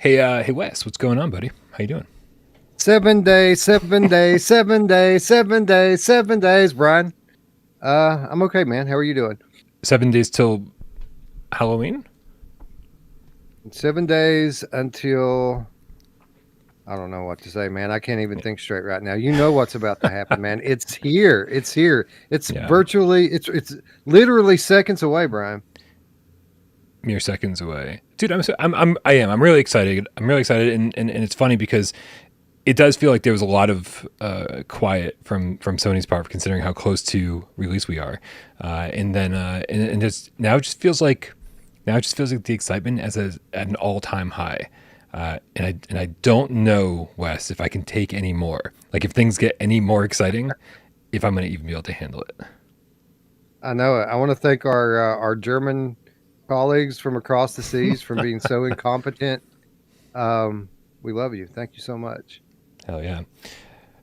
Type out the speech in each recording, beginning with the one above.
Hey, Wes, what's going on, buddy? How you doing? 7 days, 7 days, 7 days, 7 days, 7 days, Brian. I'm okay, man. How are you doing? 7 days till Halloween? 7 days until I don't know what to say, man. I can't even think straight right now. You know what's about to happen, man. It's here. It's here. It's Yeah, virtually it's literally seconds away, Brian. mere seconds away, dude. I'm really excited. I'm really excited, and it's funny because it does feel like there was a lot of quiet from Sony's part, considering how close to release we are, and then and just now it just feels like the excitement at an all-time high. And I don't know, Wes, if I can take any more. Like if things get any more exciting, if I'm going to even be able to handle it. I know it. I want to thank our German colleagues from across the seas from being so incompetent. We love you. Thank you so much. Hell yeah.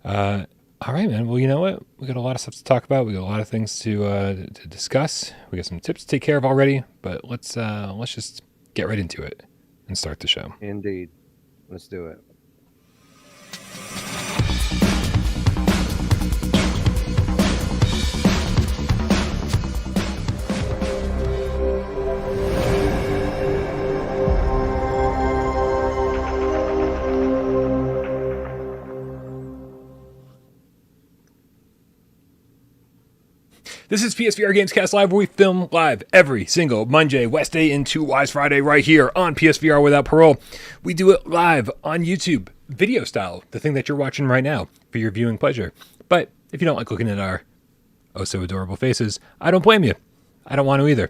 All right, man. Well, you know what? We got a lot of stuff to talk about. We got a lot of things to discuss. We got some tips to take care of already. But let's just get right into it and start the show. Indeed. Let's do it. This is PSVR GamesCast Live, where we film live every single Monday, West Day, and 2 Wise Friday right here on PSVR without parole. We do it live on YouTube, video style, the thing that you're watching right now for your viewing pleasure. But if you don't like looking at our oh so adorable faces, I don't blame you. I don't want to either.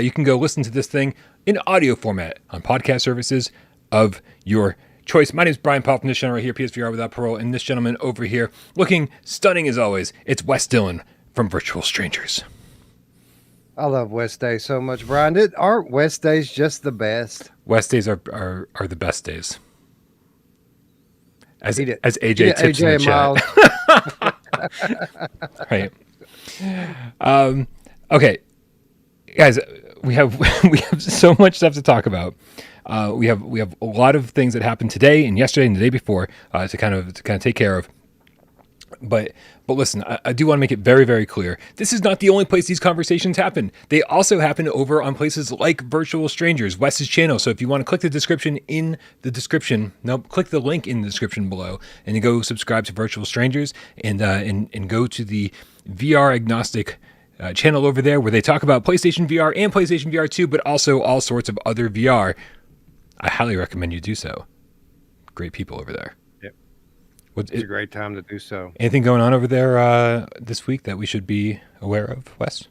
You can go listen to this thing in audio format on podcast services of your choice. My name is Brian Powell from this channel right here, PSVR without parole, and this gentleman over here, looking stunning as always, it's Wes Dillon from Virtual Strangers. I love West Day so much, Brian. Aren't West Days just the best? West days are the best days. As Eat it. AJ tips in the chat. Right. Okay, guys, we have so much stuff to talk about. We have a lot of things that happened today and yesterday and the day before to kind of take care of. But listen, I do want to make it very, very clear. This is not the only place these conversations happen. They also happen over on places like Virtual Strangers, Wes's channel. So if you want to click the description in the description, click the link in the description below and you go subscribe to Virtual Strangers and go to the VR agnostic channel over there where they talk about PlayStation VR and PlayStation VR2, but also all sorts of other VR. I highly recommend you do so. Great people over there. It's a great time to do so. Anything going on over there this week that we should be aware of, Wes?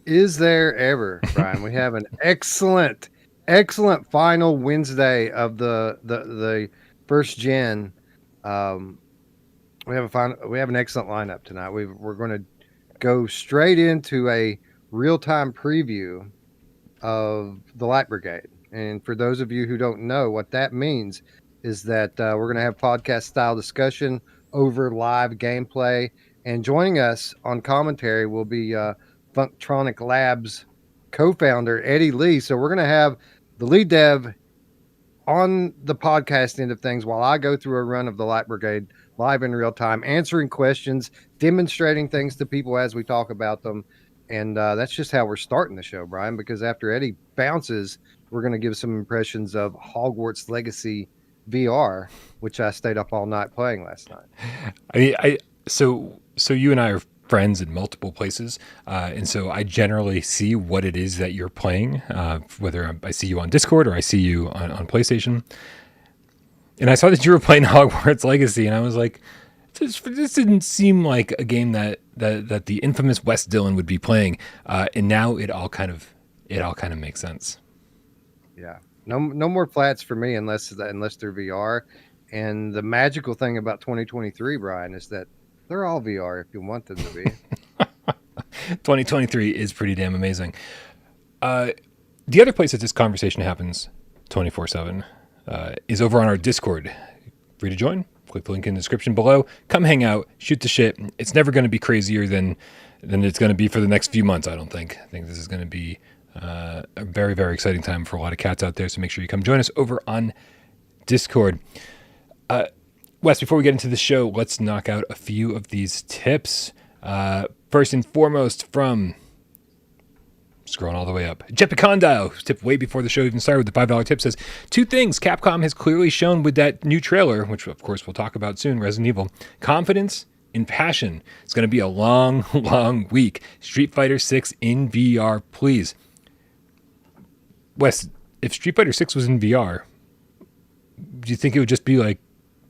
Is there ever, Brian? We have an excellent final Wednesday of the first gen. We have an excellent lineup tonight. We're going to go straight into a real-time preview of the Light Brigade. And for those of you who don't know what that means, is that we're going to have podcast style discussion over live gameplay, and joining us on commentary will be Funktronic Labs co-founder Eddie Lee. So we're going to have the lead dev on the podcast end of things while I go through a run of the Light Brigade live in real time, answering questions, demonstrating things to people as we talk about them. And that's just how we're starting the show, Brian, because after Eddie bounces, we're going to give some impressions of Hogwarts Legacy VR, which I stayed up all night playing last night. So you and I are friends in multiple places, and so I generally see what it is that you're playing, whether I see you on Discord or I see you on PlayStation. And I saw that you were playing Hogwarts Legacy, and I was like, this didn't seem like a game that the infamous Wes Dillon would be playing. And now it all kind of makes sense. Yeah. No more flats for me unless they're VR. And the magical thing about 2023, Brian, is that they're all VR if you want them to be. 2023 is pretty damn amazing. The other place that this conversation happens 24/7 is over on our Discord. Free to join. Click the link in the description below. Come hang out. Shoot the shit. It's never going to be crazier than it's going to be for the next few months, I don't think. I think this is going to be A very, very exciting time for a lot of cats out there. So make sure you come join us over on Discord. Wes, before we get into the show, let's knock out a few of these tips. First and foremost, from scrolling all the way up, Jeppy Condile, who's tipped way before the show even started with the $5 tip, says, 2 things Capcom has clearly shown with that new trailer, which of course we'll talk about soon, Resident Evil. Confidence and passion. It's going to be a long, long week. Street Fighter 6 in VR, please. Wes, if Street Fighter 6 was in VR, do you think it would just be like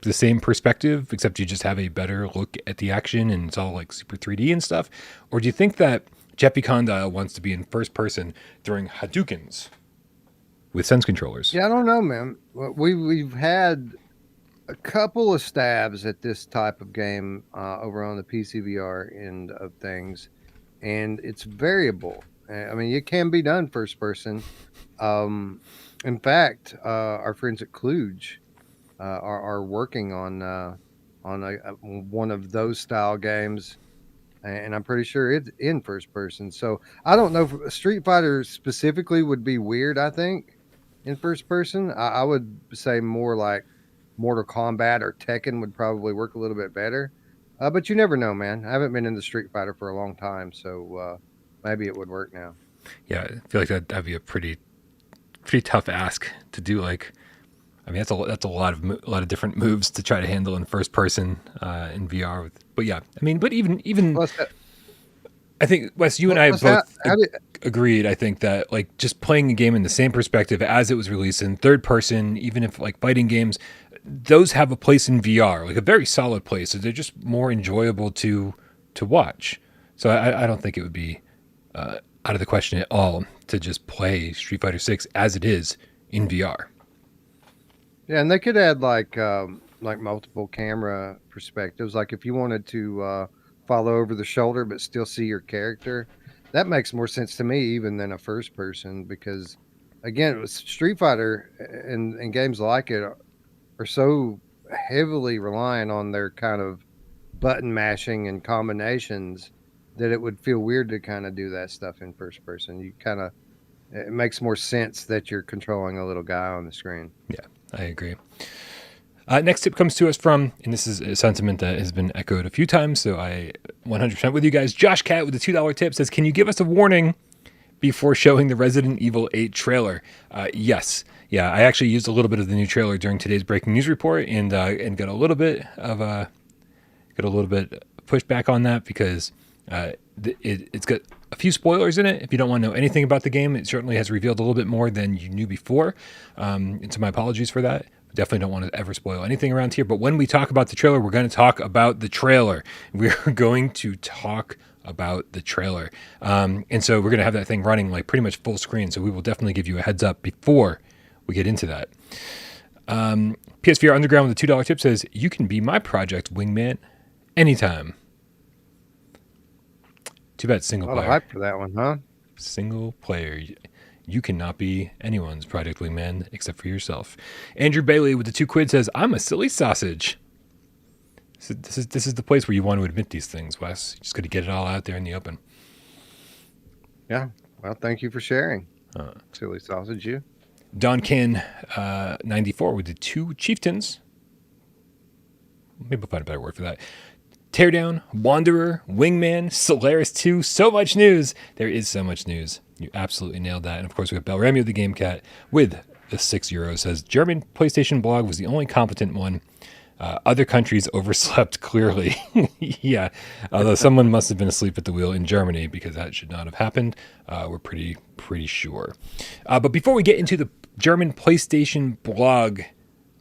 the same perspective, except you just have a better look at the action and it's all like super 3D and stuff? Or do you think that Jeppy Condile wants to be in first person throwing Hadoukens with sense controllers? Yeah, I don't know, man. We've had a couple of stabs at this type of game over on the PCVR end of things, and it's variable. I mean, it can be done first person. In fact, our friends at Kluge are working on one of those style games, and I'm pretty sure it's in first person. So I don't know if Street Fighter specifically would be weird. I think in first person, I would say more like Mortal Kombat or Tekken would probably work a little bit better. But you never know, man. I haven't been in the Street Fighter for a long time, so maybe it would work now. Yeah, I feel like that'd be a pretty tough ask to do. Like, I mean, that's a lot of different moves to try to handle in first person in VR. But yeah, I mean, but even I think, Wes, you and I both agreed. I think that like just playing a game in the same perspective as it was released in third person, even if like fighting games, those have a place in VR, like a very solid place. So they're just more enjoyable to watch. So I don't think it would be out of the question at all to just play Street Fighter 6 as it is in VR. Yeah, and they could add like multiple camera perspectives. Like if you wanted to follow over the shoulder but still see your character, that makes more sense to me even than a first person, because again, Street Fighter and games like it are so heavily reliant on their kind of button mashing and combinations that it would feel weird to kind of do that stuff in first person. It makes more sense that you're controlling a little guy on the screen. Yeah, I agree. Next tip comes to us from, and this is a sentiment that has been echoed a few times, so I 100% with you guys. Josh Cat with the $2 tip says, can you give us a warning before showing the Resident Evil 8 trailer? Yes. Yeah, I actually used a little bit of the new trailer during today's breaking news report and got a little bit pushback on that because it's got a few spoilers in it. If you don't want to know anything about the game, it certainly has revealed a little bit more than you knew before. And so my apologies for that. Definitely don't want to ever spoil anything around here. But when we talk about the trailer, we're going to talk about the trailer. We're going to talk about the trailer. And so we're going to have that thing running like pretty much full screen. So we will definitely give you a heads up before we get into that. PSVR Underground with the $2 tip says, you can be my project Wingman anytime. Too bad single player. Hype for that one, huh? Single player. You cannot be anyone's project Wingman except for yourself. Andrew Bailey with the $2 says, I'm a silly sausage. This is the place where you want to admit these things, Wes. You just got to get it all out there in the open. Yeah. Well, thank you for sharing. Silly sausage, you. Don Kin 94 with the 2 chieftains. Maybe we'll find a better word for that. Teardown, Wanderer, Wingman, Solaris 2. So much news. There is so much news. You absolutely nailed that. And of course, we have Belramio the Game Cat with the €6. Says, German PlayStation blog was the only competent one. Other countries overslept, clearly. Yeah, although someone must have been asleep at the wheel in Germany because that should not have happened. We're pretty sure. But before we get into the German PlayStation blog,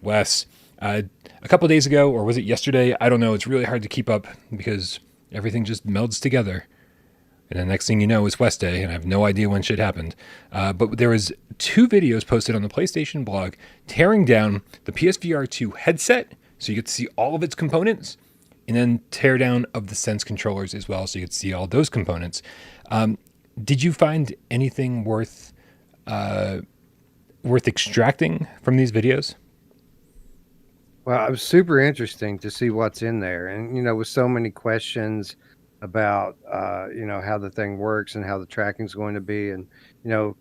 Wes, a couple of days ago, or was it yesterday? I don't know. It's really hard to keep up because everything just melds together. And the next thing you know is West Day, and I have no idea when shit happened. But there was 2 videos posted on the PlayStation blog tearing down the PSVR2 headset, so you get to see all of its components, and then tear down of the Sense controllers as well, so you get to see all those components. Did you find anything worth extracting from these videos? Well, it was super interesting to see what's in there. And, with so many questions about how the thing works and how the tracking is going to be, and you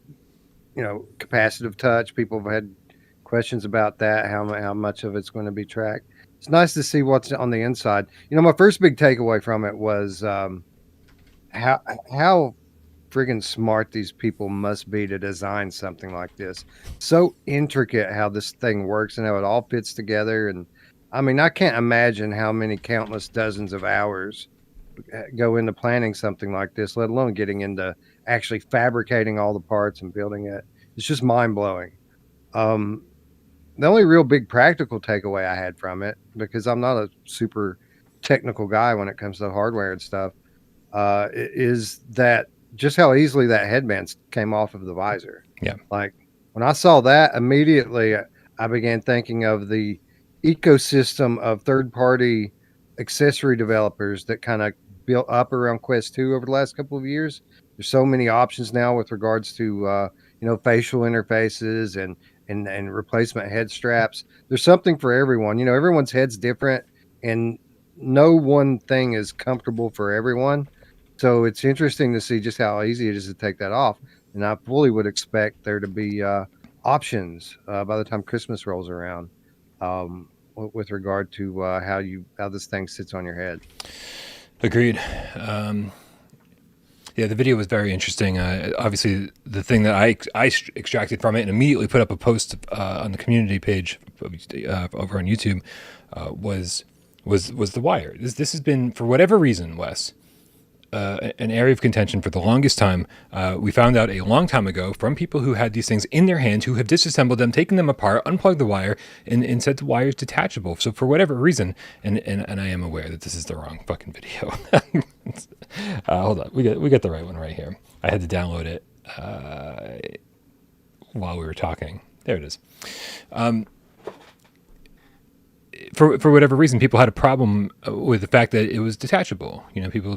know capacitive touch. People have had questions about that, how much of it's going to be tracked. It's nice to see what's on the inside. My first big takeaway from it was how how friggin' smart these people must be to design something like this. So intricate how this thing works and how it all fits together. And I mean, I can't imagine how many countless dozens of hours go into planning something like this, let alone getting into actually fabricating all the parts and building it. It's just mind blowing. Um, the only real big practical takeaway I had from it, because I'm not a super technical guy when it comes to hardware and stuff, is that just how easily that headband came off of the visor. Yeah. Like when I saw that, immediately I began thinking of the ecosystem of third-party accessory developers that kind of built up around Quest 2 over the last couple of years. There's so many options now with regards to facial interfaces and replacement head straps. There's something for everyone. Everyone's head's different, and no one thing is comfortable for everyone. So it's interesting to see just how easy it is to take that off. And I fully would expect there to be options by the time Christmas rolls around, with regard to how this thing sits on your head. Agreed. Yeah, the video was very interesting. Obviously, the thing that I extracted from it and immediately put up a post on the community page over on YouTube was the wire. This has been, for whatever reason, Wes, an area of contention for the longest time. We found out a long time ago from people who had these things in their hands, who have disassembled them, taken them apart, unplugged the wire, and said the wire is detachable. So for whatever reason, and I am aware that this is the wrong fucking video. Hold on, we got the right one right here. I had to download it while we were talking. There it is. For whatever reason, people had a problem with the fact that it was detachable.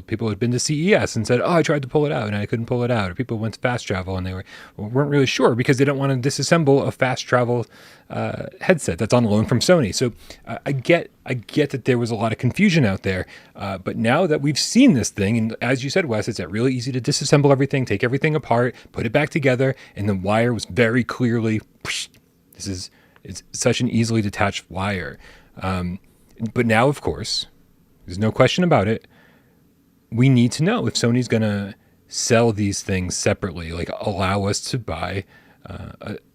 People had been to CES and said, "Oh, I tried to pull it out and I couldn't pull it out." Or people went to fast travel and they weren't really sure because they don't want to disassemble a fast travel headset that's on loan from Sony. So I get that there was a lot of confusion out there, but now that we've seen this thing, and as you said, Wes, it's really easy to disassemble everything, take everything apart, put it back together, and the wire was very clearly. It's such an easily detached wire. But now, of course, there's no question about it. We need to know if Sony's going to sell these things separately, like allow us to buy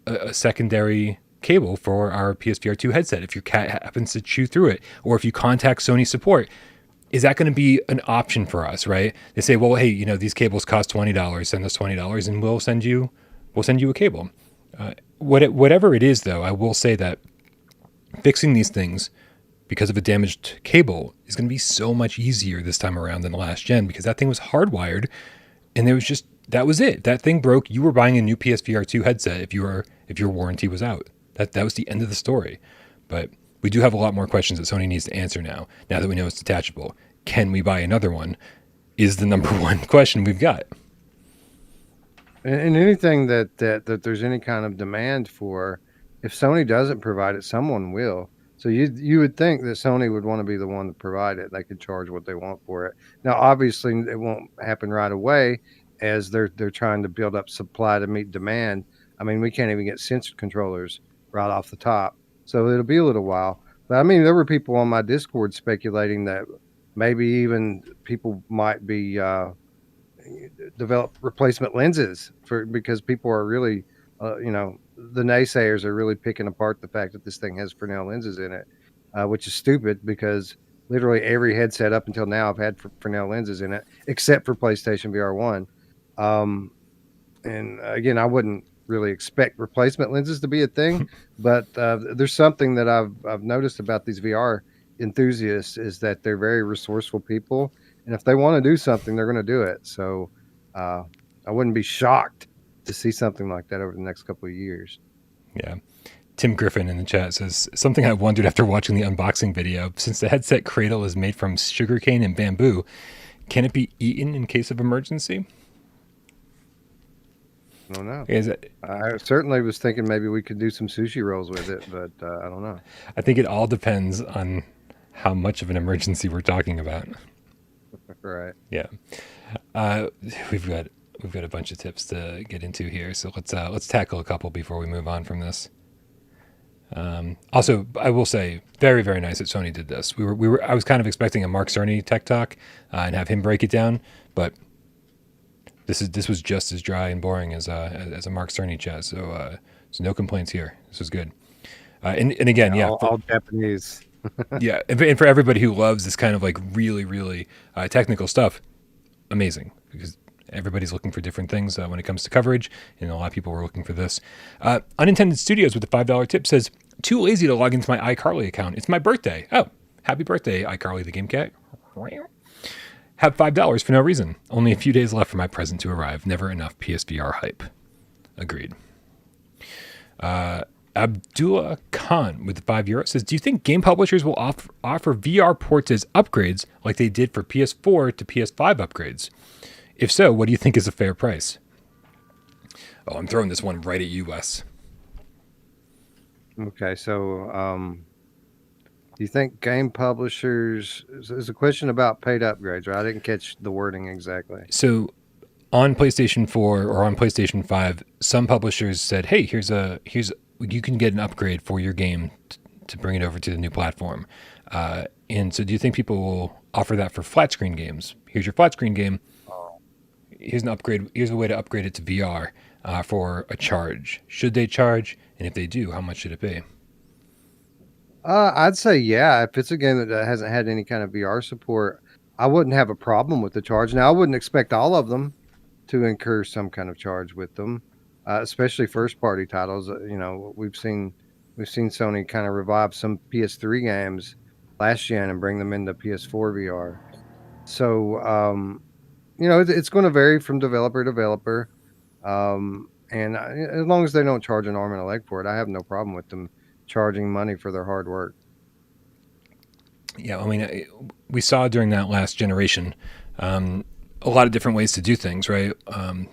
a secondary cable for our PSVR2 headset if your cat happens to chew through it, or if you contact Sony support. Is that going to be an option for us, right? They say, well, hey, these cables cost $20. Send us $20 and we'll send you a cable. Whatever it is, though, I will say that fixing these things because of a damaged cable is going to be so much easier this time around than the last gen, because that thing was hardwired and that was it. That thing broke. You were buying a new PSVR2 headset if your warranty was out. That was the end of the story. But we do have a lot more questions that Sony needs to answer now that we know it's detachable. Can we buy another one is the number one question we've got. And anything that there's any kind of demand for, if Sony doesn't provide it, someone will. So you would think that Sony would want to be the one to provide it. They could charge what they want for it. Now, obviously, it won't happen right away, as they're trying to build up supply to meet demand. I mean, we can't even get sensor controllers right off the top, so it'll be a little while. But I mean, there were people on my Discord speculating that maybe even people might be develop replacement lenses because people are really, the naysayers are really picking apart the fact that this thing has Fresnel lenses in it, which is stupid, because literally every headset up until now I've had Fresnel lenses in it, except for PlayStation VR1. And again, I wouldn't really expect replacement lenses to be a thing, but there's something that I've noticed about these VR enthusiasts, is that they're very resourceful people, and if they want to do something, they're going to do it. So I wouldn't be shocked to see something like that over the next couple of years. Yeah. Tim Griffin in the chat says, something I wondered after watching the unboxing video: since the headset cradle is made from sugarcane and bamboo, can it be eaten in case of emergency? I don't know. It, I certainly was thinking maybe we could do some sushi rolls with it, but I don't know. I think it all depends on how much of an emergency we're talking about. Right. Yeah. We've got a bunch of tips to get into here, so let's tackle a couple before we move on from this. Also, I will say, very, very nice that Sony did this. I was kind of expecting a Mark Cerny tech talk and have him break it down, but this was just as dry and boring as a Mark Cerny chat. So no complaints here. This was good. And again, yeah, all Japanese. Yeah, and for everybody who loves this kind of like really, really technical stuff, amazing, because everybody's looking for different things when it comes to coverage, and a lot of people were looking for this. Unintended Studios with the $5 tip says, too lazy to log into my iCarly account. It's my birthday. Oh, happy birthday, iCarly the Game Cat. Have $5 for no reason. Only a few days left for my present to arrive. Never enough PSVR hype. Agreed. Abdullah Khan with the €5 says, do you think game publishers will offer VR ports as upgrades like they did for PS4 to PS5 upgrades? If so, what do you think is a fair price? Oh, I'm throwing this one right at you, Wes. Okay, so do you think game publishers is a question about paid upgrades, right? I didn't catch the wording exactly. So on PlayStation 4 or on PlayStation 5, some publishers said, hey, here's you can get an upgrade for your game to bring it over to the new platform. And so do you think people will offer that for flat screen games? Here's your flat screen game. Here's an upgrade. Here's a way to upgrade it to VR for a charge. Should they charge? And if they do, how much should it be? I'd say, yeah, if it's a game that hasn't had any kind of VR support, I wouldn't have a problem with the charge. Now, I wouldn't expect all of them to incur some kind of charge with them. Especially first-party titles. You know, we've seen Sony kind of revive some PS3 games last gen and bring them into PS4 VR. So, you know, it's going to vary from developer to developer. And as long as they don't charge an arm and a leg for it, I have no problem with them charging money for their hard work. Yeah, I mean, we saw during that last generation a lot of different ways to do things, right?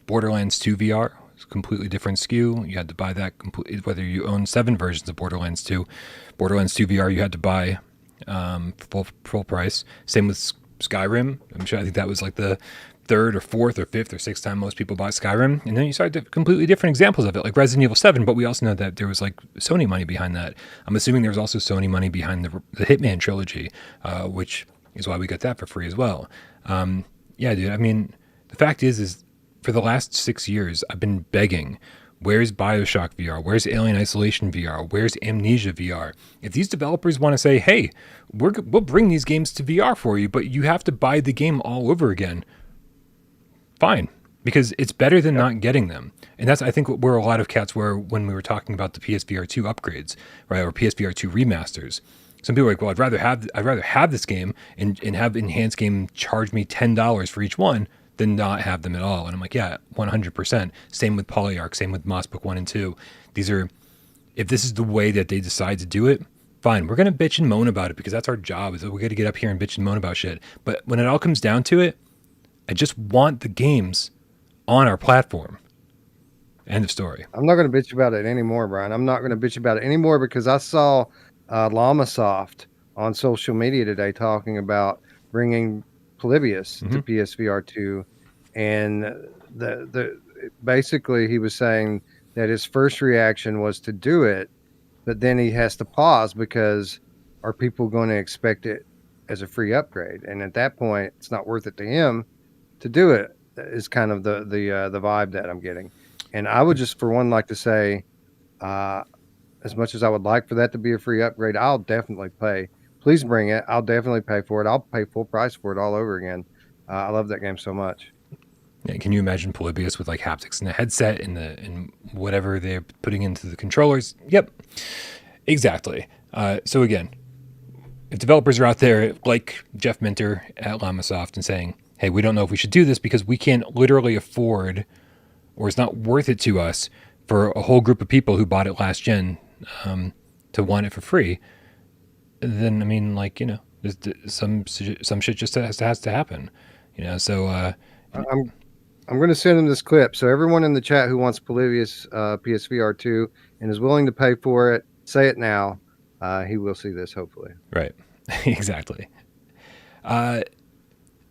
Borderlands 2 VR. Completely different SKU. You had to buy that completely, whether you own 7 versions of Borderlands 2. Borderlands 2 VR you had to buy full price. Same with Skyrim. I think that was like the 3rd or 4th or 5th or 6th time most people bought Skyrim. And then you started completely different examples of it, like Resident Evil 7, but we also know that there was like Sony money behind that. I'm assuming there was also Sony money behind the Hitman trilogy, which is why we got that for free as well. Yeah, dude, I mean, the fact is for the last 6 years, I've been begging, where's BioShock VR? Where's Alien Isolation VR? Where's Amnesia VR? If these developers want to say, hey, we'll bring these games to VR for you, but you have to buy the game all over again, fine, because it's better than not getting them. And that's, I think, where a lot of cats were when we were talking about the PSVR2 upgrades, right, or PSVR2 remasters. Some people are like, well, I'd rather have this game and have enhanced game charge me $10 for each one than not have them at all. And I'm like, yeah, 100%. Same with Polyarch, same with Mossbook 1 and 2. These are, if this is the way that they decide to do it, fine. We're going to bitch and moan about it because that's our job, is that we got to get up here and bitch and moan about shit. But when it all comes down to it, I just want the games on our platform. End of story. I'm not going to bitch about it anymore, Brian. I'm not going to bitch about it anymore because I saw Llamasoft on social media today talking about bringing Polybius to PSVR2, and the basically he was saying that his first reaction was to do it, but then he has to pause because are people going to expect it as a free upgrade? And at that point, it's not worth it to him to do it. Is kind of the vibe that I'm getting. And I would just, for one, like to say, as much as I would like for that to be a free upgrade, I'll definitely pay. Please bring it. I'll definitely pay for it. I'll pay full price for it all over again. I love that game so much. Yeah, can you imagine Polybius with like haptics in the headset and whatever they're putting into the controllers? Yep, exactly. So again, if developers are out there like Jeff Minter at Llamasoft and saying, hey, we don't know if we should do this because we can't literally afford, or it's not worth it to us for a whole group of people who bought it last gen to want it for free, then I mean, like, you know, some shit just has to happen, you know. So I'm going to send him this clip. So everyone in the chat who wants Polybius PSVR2 and is willing to pay for it, say it now. He will see this, hopefully. Right, exactly.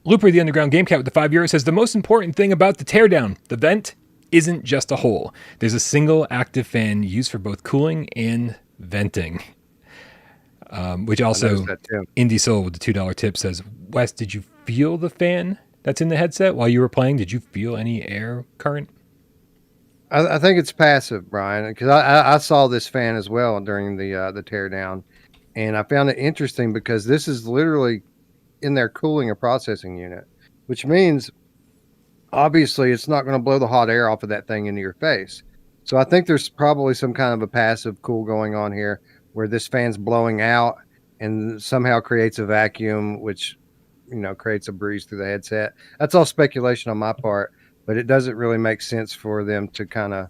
Looper, the Underground Game Cat with the €5 says the most important thing about the Teardown, the vent, isn't just a hole. There's a single active fan used for both cooling and venting. Which also, Indie Soul with the $2 tip says, Wes, did you feel the fan that's in the headset while you were playing? Did you feel any air current? I think it's passive, Brian, because I saw this fan as well during the Teardown, and I found it interesting because this is literally in their cooling or processing unit, which means obviously it's not going to blow the hot air off of that thing into your face. So I think there's probably some kind of a passive cool going on here where this fan's blowing out and somehow creates a vacuum, which, creates a breeze through the headset. That's all speculation on my part, but it doesn't really make sense for them to kind of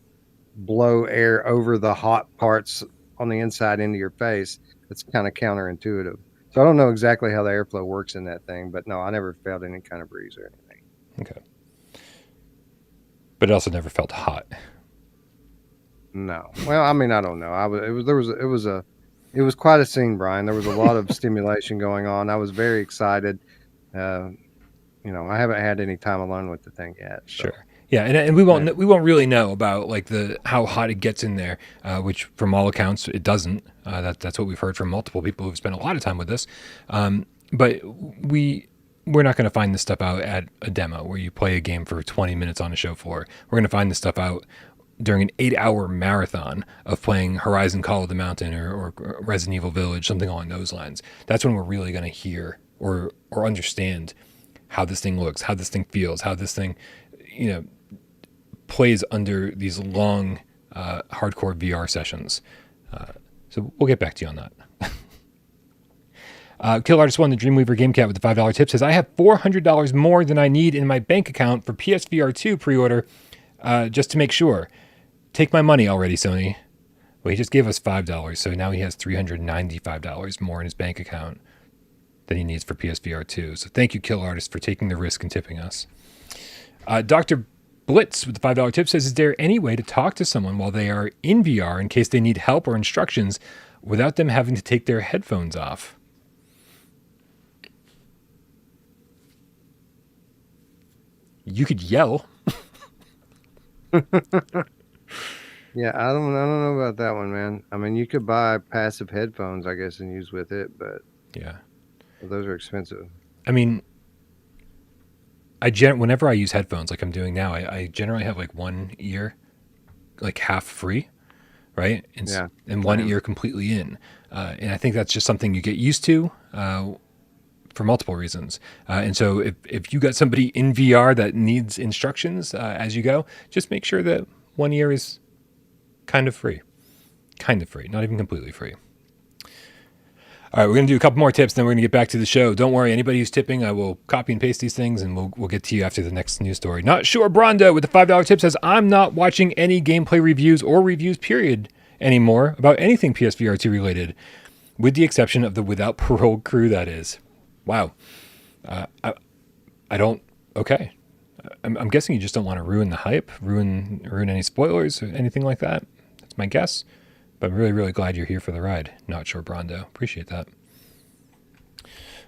blow air over the hot parts on the inside into your face. It's kind of counterintuitive. So I don't know exactly how the airflow works in that thing, but no, I never felt any kind of breeze or anything. Okay. But it also never felt hot. No. Well, I mean, I don't know. It was quite a scene, Brian. There was a lot of stimulation going on. I was very excited. I haven't had any time alone with the thing yet. So. Sure. Yeah, and we won't really know about like how hot it gets in there, which from all accounts it doesn't. That's what we've heard from multiple people who've spent a lot of time with this. But we're not going to find this stuff out at a demo where you play a game for 20 minutes on a show floor. We're going to find this stuff out during an 8-hour marathon of playing Horizon Call of the Mountain or Resident Evil Village, something along those lines. That's when we're really going to hear or understand how this thing looks, how this thing feels, how this thing, plays under these long, hardcore VR sessions. So we'll get back to you on that. Kill Artist 1, the Dreamweaver Game Cat with the $5 tip says, I have $400 more than I need in my bank account for PSVR2 pre-order, just to make sure. Take my money already, Sony. Well, he just gave us $5, so now he has $395 more in his bank account than he needs for PSVR2. So thank you, Kill Artist, for taking the risk and tipping us. Dr. Blitz with the $5 tip says, is there any way to talk to someone while they are in VR in case they need help or instructions without them having to take their headphones off? You could yell. Yeah, I don't know about that one, man. I mean, you could buy passive headphones, I guess, and use with it, but yeah, those are expensive. I mean, whenever I use headphones, like I'm doing now, I generally have like one ear, like half free, right? And one ear completely in, and I think that's just something you get used to. For multiple reasons. And so if you got somebody in VR that needs instructions as you go, just make sure that one ear is kind of free, not even completely free. All right, we're going to do a couple more tips, then we're going to get back to the show. Don't worry, anybody who's tipping, I will copy and paste these things, and we'll get to you after the next news story. Not Sure Brondo with the $5 tip says, I'm not watching any gameplay reviews or reviews, period, anymore about anything PSVR2 related, with the exception of the Without Parole crew, that is. Wow. I don't. Okay. I'm guessing you just don't want to ruin the hype, ruin any spoilers or anything like that. That's my guess. But I'm really, really glad you're here for the ride. Not Sure Brondo. Appreciate that.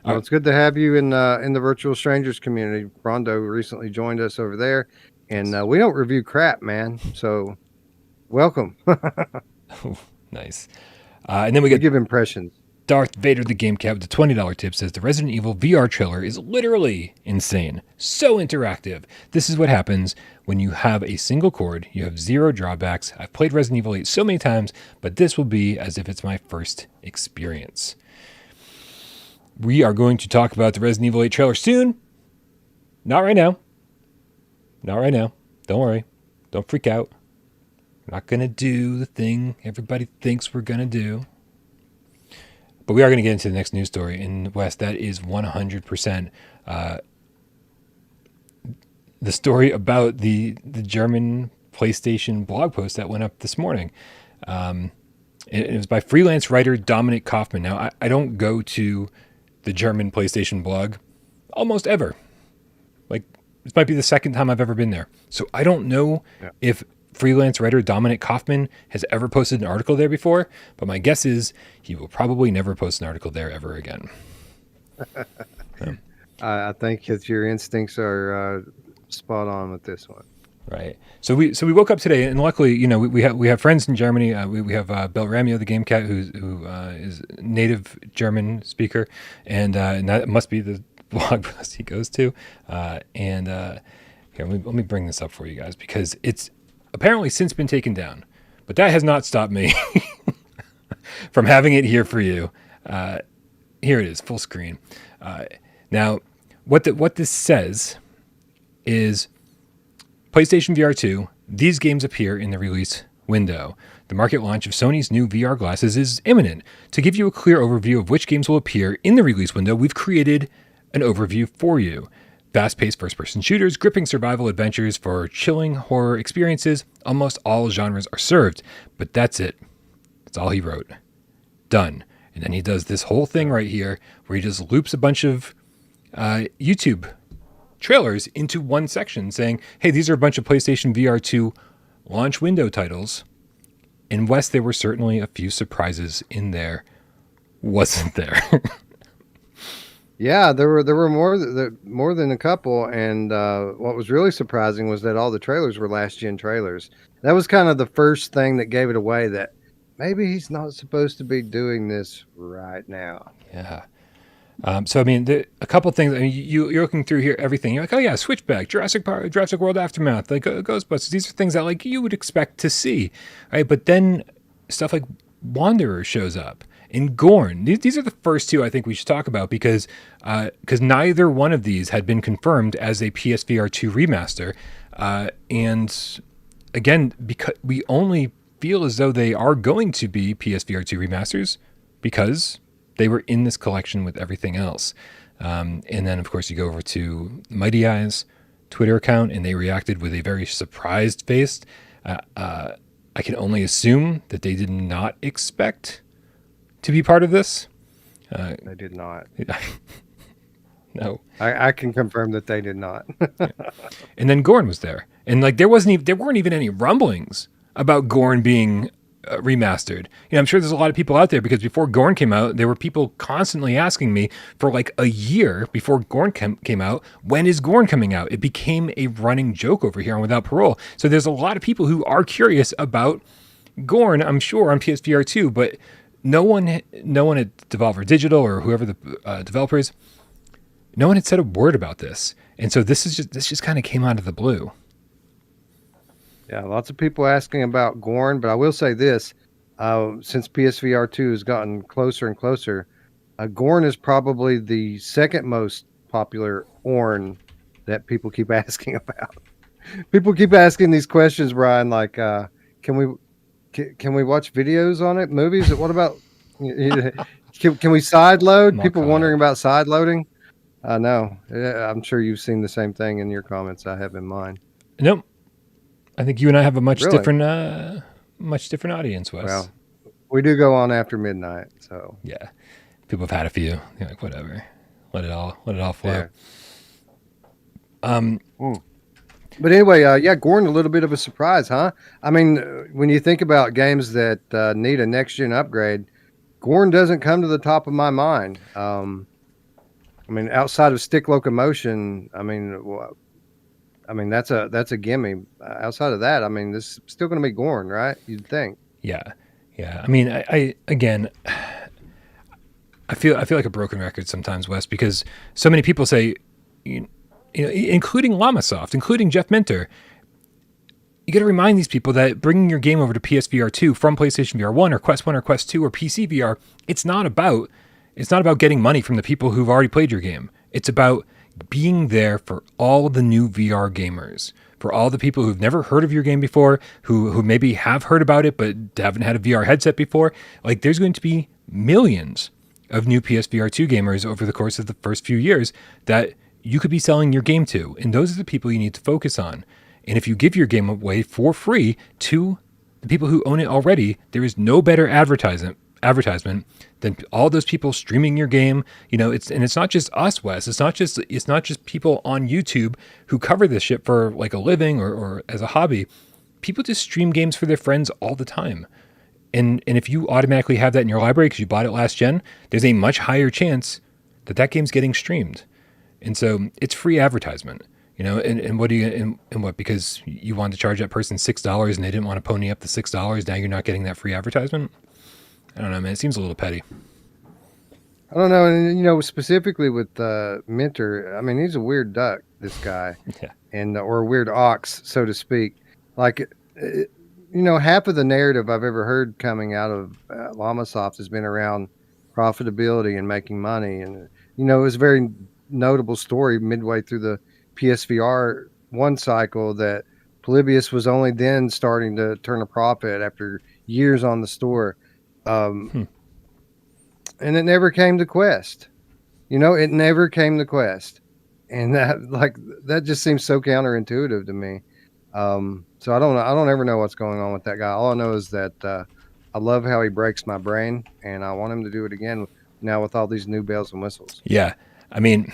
Well, it's good to have you in the Virtual Strangers community. Brondo recently joined us over there, and we don't review crap, man. So, welcome. Nice. And then we give impressions. Darth Vader the Game Cat with the $20 tip says the Resident Evil VR trailer is literally insane. So interactive. This is what happens when you have a single cord. You have zero drawbacks. I've played Resident Evil 8 so many times, but this will be as if it's my first experience. We are going to talk about the Resident Evil 8 trailer soon. Not right now. Don't worry. Don't freak out. We're not going to do the thing everybody thinks we're going to do. But we are going to get into the next news story in the West. That is 100% the story about the German PlayStation blog post that went up this morning. It was by freelance writer Dominic Kaufman. Now, I don't go to the German PlayStation blog almost ever. Like, this might be the second time I've ever been there. So I don't know if freelance writer Dominic Kaufman has ever posted an article there before, but my guess is he will probably never post an article there ever again. I think that your instincts are spot on with this one. Right. So we woke up today, and luckily, we have friends in Germany. We have Bill Ramio, the game cat, who is native German speaker, and that must be the blog post he goes to. Here, let me bring this up for you guys, because it's apparently since been taken down, but that has not stopped me from having it here for you. Here it is, full screen. Now, what this says is PlayStation VR2, these games appear in the release window. The market launch of Sony's new VR glasses is imminent. To give you a clear overview of which games will appear in the release window, we've created an overview for you. Fast-paced first-person shooters, gripping survival adventures for chilling horror experiences, almost all genres are served. But that's it. That's all he wrote. Done. And then he does this whole thing right here where he just loops a bunch of YouTube trailers into one section saying, hey, these are a bunch of PlayStation VR 2 launch window titles. And Wes, there were certainly a few surprises in there. Wasn't there? Yeah, there were more than a couple, and what was really surprising was that all the trailers were last gen trailers. That was kind of the first thing that gave it away that maybe he's not supposed to be doing this right now. Yeah. So I mean, a couple things. I mean, you're looking through here, everything. You're like, oh yeah, Switchback, Jurassic World Aftermath, like Ghostbusters. These are things that like you would expect to see, right? But then stuff like Wanderer shows up. In Gorn, these are the first two I think we should talk about, because neither one of these had been confirmed as a PSVR 2 remaster, and again, because we only feel as though they are going to be PSVR 2 remasters because they were in this collection with everything else. And then of course you go over to Mighty Eye's Twitter account, and they reacted with a very surprised face. I can only assume that they did not expect to be part of this. They did not. No. I can confirm that they did not. And then Gorn was there. And like there weren't even any rumblings about Gorn being remastered. I'm sure there's a lot of people out there, because before Gorn came out, there were people constantly asking me for like a year before Gorn came out, when is Gorn coming out? It became a running joke over here on Without Parole. So there's a lot of people who are curious about Gorn, I'm sure, on PSVR 2, but no one at Devolver Digital or whoever the developer is, no one had said a word about this. And so this just kind of came out of the blue. Yeah, lots of people asking about Gorn, but I will say this, since PSVR 2 has gotten closer and closer, Gorn is probably the second most popular Orn that people keep asking about. People keep asking these questions, Brian, like, can we watch videos on it, movies? What about, can we side load? People wondering about side loading. No, I'm sure you've seen the same thing in your comments I have in mine. Nope. I think you and I have a much different audience, Wes. Well, we do go on after midnight, so yeah, people have had a few. You're like, whatever, let it all flow. Yeah. But anyway, yeah, Gorn, a little bit of a surprise, huh? I mean, when you think about games that need a next gen upgrade, Gorn doesn't come to the top of my mind. I mean, outside of Stick Locomotion, I mean, that's a gimme. Outside of that, I mean, this is still going to be Gorn, right? You'd think. Yeah. I mean, I feel like a broken record sometimes, Wes, because so many people say, including Llamasoft, including Jeff Minter, you got to remind these people that bringing your game over to PSVR 2 from PlayStation VR 1 or Quest 1 or Quest 2 or PC VR, it's not about getting money from the people who've already played your game. It's about being there for all the new VR gamers, for all the people who've never heard of your game before, who maybe have heard about it but haven't had a VR headset before. Like, there's going to be millions of new PSVR 2 gamers over the course of the first few years that you could be selling your game to, and those are the people you need to focus on. And if you give your game away for free to the people who own it already, there is no better advertisement than all those people streaming your game. It's not just us, Wes. It's not just people on YouTube who cover this shit for like a living or as a hobby. People just stream games for their friends all the time. And if you automatically have that in your library because you bought it last gen, there's a much higher chance that game's getting streamed. And so it's free advertisement, and what do you, and what, because you wanted to charge that person $6 and they didn't want to pony up the $6. Now you're not getting that free advertisement. I don't know, man. It seems a little petty. I don't know. And, specifically with Minter, I mean, he's a weird duck, this guy. Yeah. And, or a weird ox, so to speak. Like, half of the narrative I've ever heard coming out of Llamasoft has been around profitability and making money. And, it was a very notable story midway through the PSVR 1 cycle that Polybius was only then starting to turn a profit after years on the store. And it never came to Quest. It never came to Quest. And that just seems so counterintuitive to me. So I don't ever know what's going on with that guy. All I know is that I love how he breaks my brain, and I want him to do it again now with all these new bells and whistles. Yeah. I mean,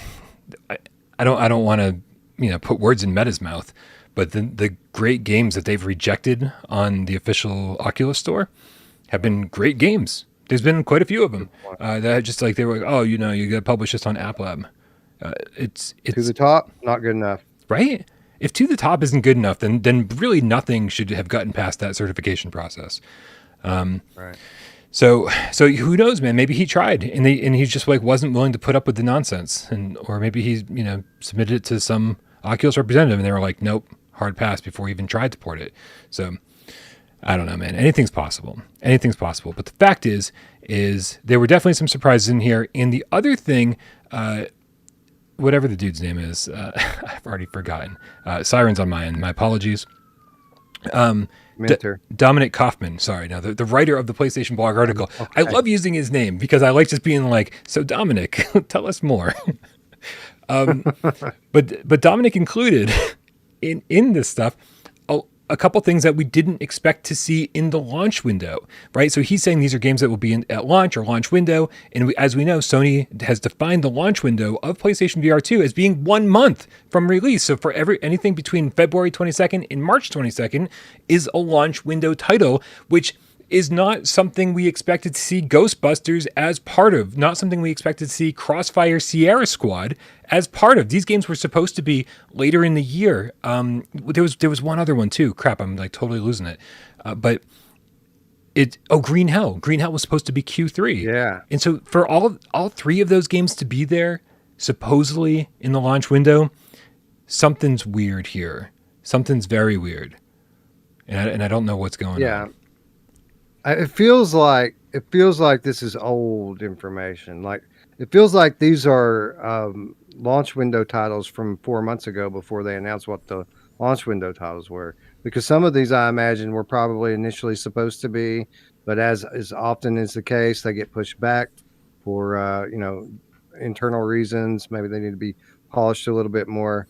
I don't want to, put words in Meta's mouth, but the great games that they've rejected on the official Oculus store have been great games. There's been quite a few of them that just like they were, oh, you got to publish this on App Lab. It's To the Top, not good enough. Right? If To the Top isn't good enough, then really nothing should have gotten past that certification process. Right. So who knows, man? Maybe he tried and he just wasn't willing to put up with the nonsense, or maybe he submitted it to some Oculus representative and they were like, nope, hard pass before he even tried to port it. So I don't know, man. Anything's possible. But the fact is there were definitely some surprises in here. And the other thing, whatever the dude's name is, I've already forgotten. Sirens on my end. My apologies. Dominic Kaufman. Sorry. Now the writer of the PlayStation blog article. Okay. I love using his name because I like just being like, so Dominic, tell us more. But Dominic included in this stuff a couple things that we didn't expect to see in the launch window, right? So he's saying these are games that will be at launch or launch window. And as we know, Sony has defined the launch window of PlayStation VR 2 as being 1 month from release. So for anything between February 22nd and March 22nd is a launch window title, which is not something we expected to see Ghostbusters as part of, not something we expected to see Crossfire Sierra Squad as part of. These games were supposed to be later in the year. There was one other one too. Crap, I'm totally losing it. But Green Hell. Green Hell was supposed to be Q3. Yeah. And so for all three of those games to be there, supposedly in the launch window, something's weird here. Something's very weird. And I don't know what's going on. Yeah. It feels like this is old information. Like it feels like these are launch window titles from 4 months ago before they announced what the launch window titles were. Because some of these I imagine were probably initially supposed to be, but as often is the case, they get pushed back for internal reasons. Maybe they need to be polished a little bit more.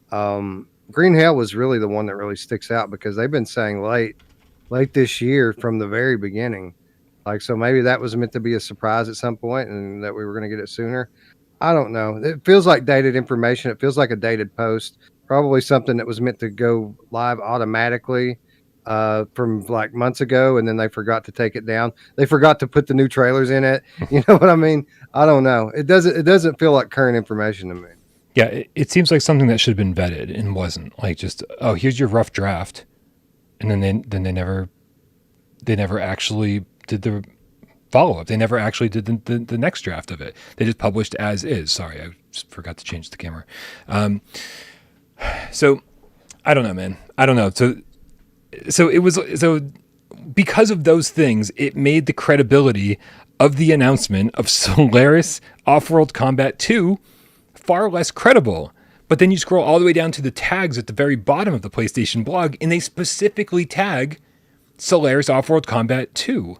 Green Hell was really the one that really sticks out because they've been saying late this year from the very beginning. So maybe that was meant to be a surprise at some point and that we were going to get it sooner. I don't know. It feels like dated information. It feels like a dated post, probably something that was meant to go live automatically from months ago. And then they forgot to take it down. They forgot to put the new trailers in it. You know what I mean? I don't know. It doesn't feel like current information to me. Yeah. It seems like something that should have been vetted and wasn't just, oh, here's your rough draft. And then they never actually did the follow-up. They never actually did the next draft of it. They just published as is. Sorry, I just forgot to change the camera. So I don't know, man. I don't know. So because of those things, it made the credibility of the announcement of Solaris Off-World Combat 2 far less credible. But then you scroll all the way down to the tags at the very bottom of the PlayStation blog, and they specifically tag Solaris Off-World Combat 2.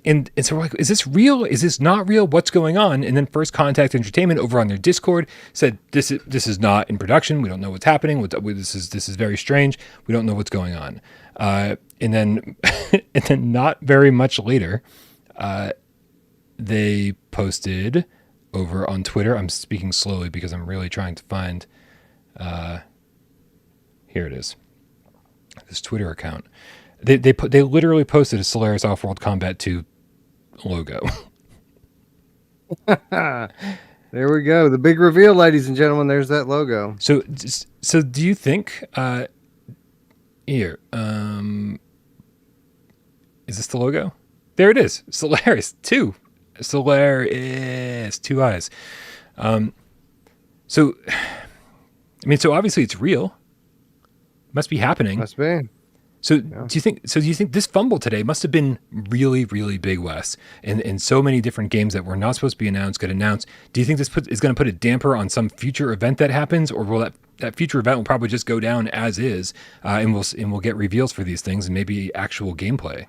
And so we're like, is this real? Is this not real? What's going on? And then First Contact Entertainment over on their Discord said, this is not in production. We don't know what's happening. This is very strange. We don't know what's going on. And then not very much later, they posted over on Twitter. I'm speaking slowly because I'm really trying to find, here it is, this Twitter account. They literally posted a Solaris Off-World Combat 2 logo. There we go. The big reveal, ladies and gentlemen. There's that logo. So do you think here? Is this the logo? There it is. Solaris 2. Solaris 2 eyes. So obviously it's real. Must be happening. Must be. So do you think this fumble today must have been really, really big, Wes? And so many different games that were not supposed to be announced get announced. Do you think this is going to put a damper on some future event that happens, or will that future event will probably just go down as is, and we'll get reveals for these things and maybe actual gameplay?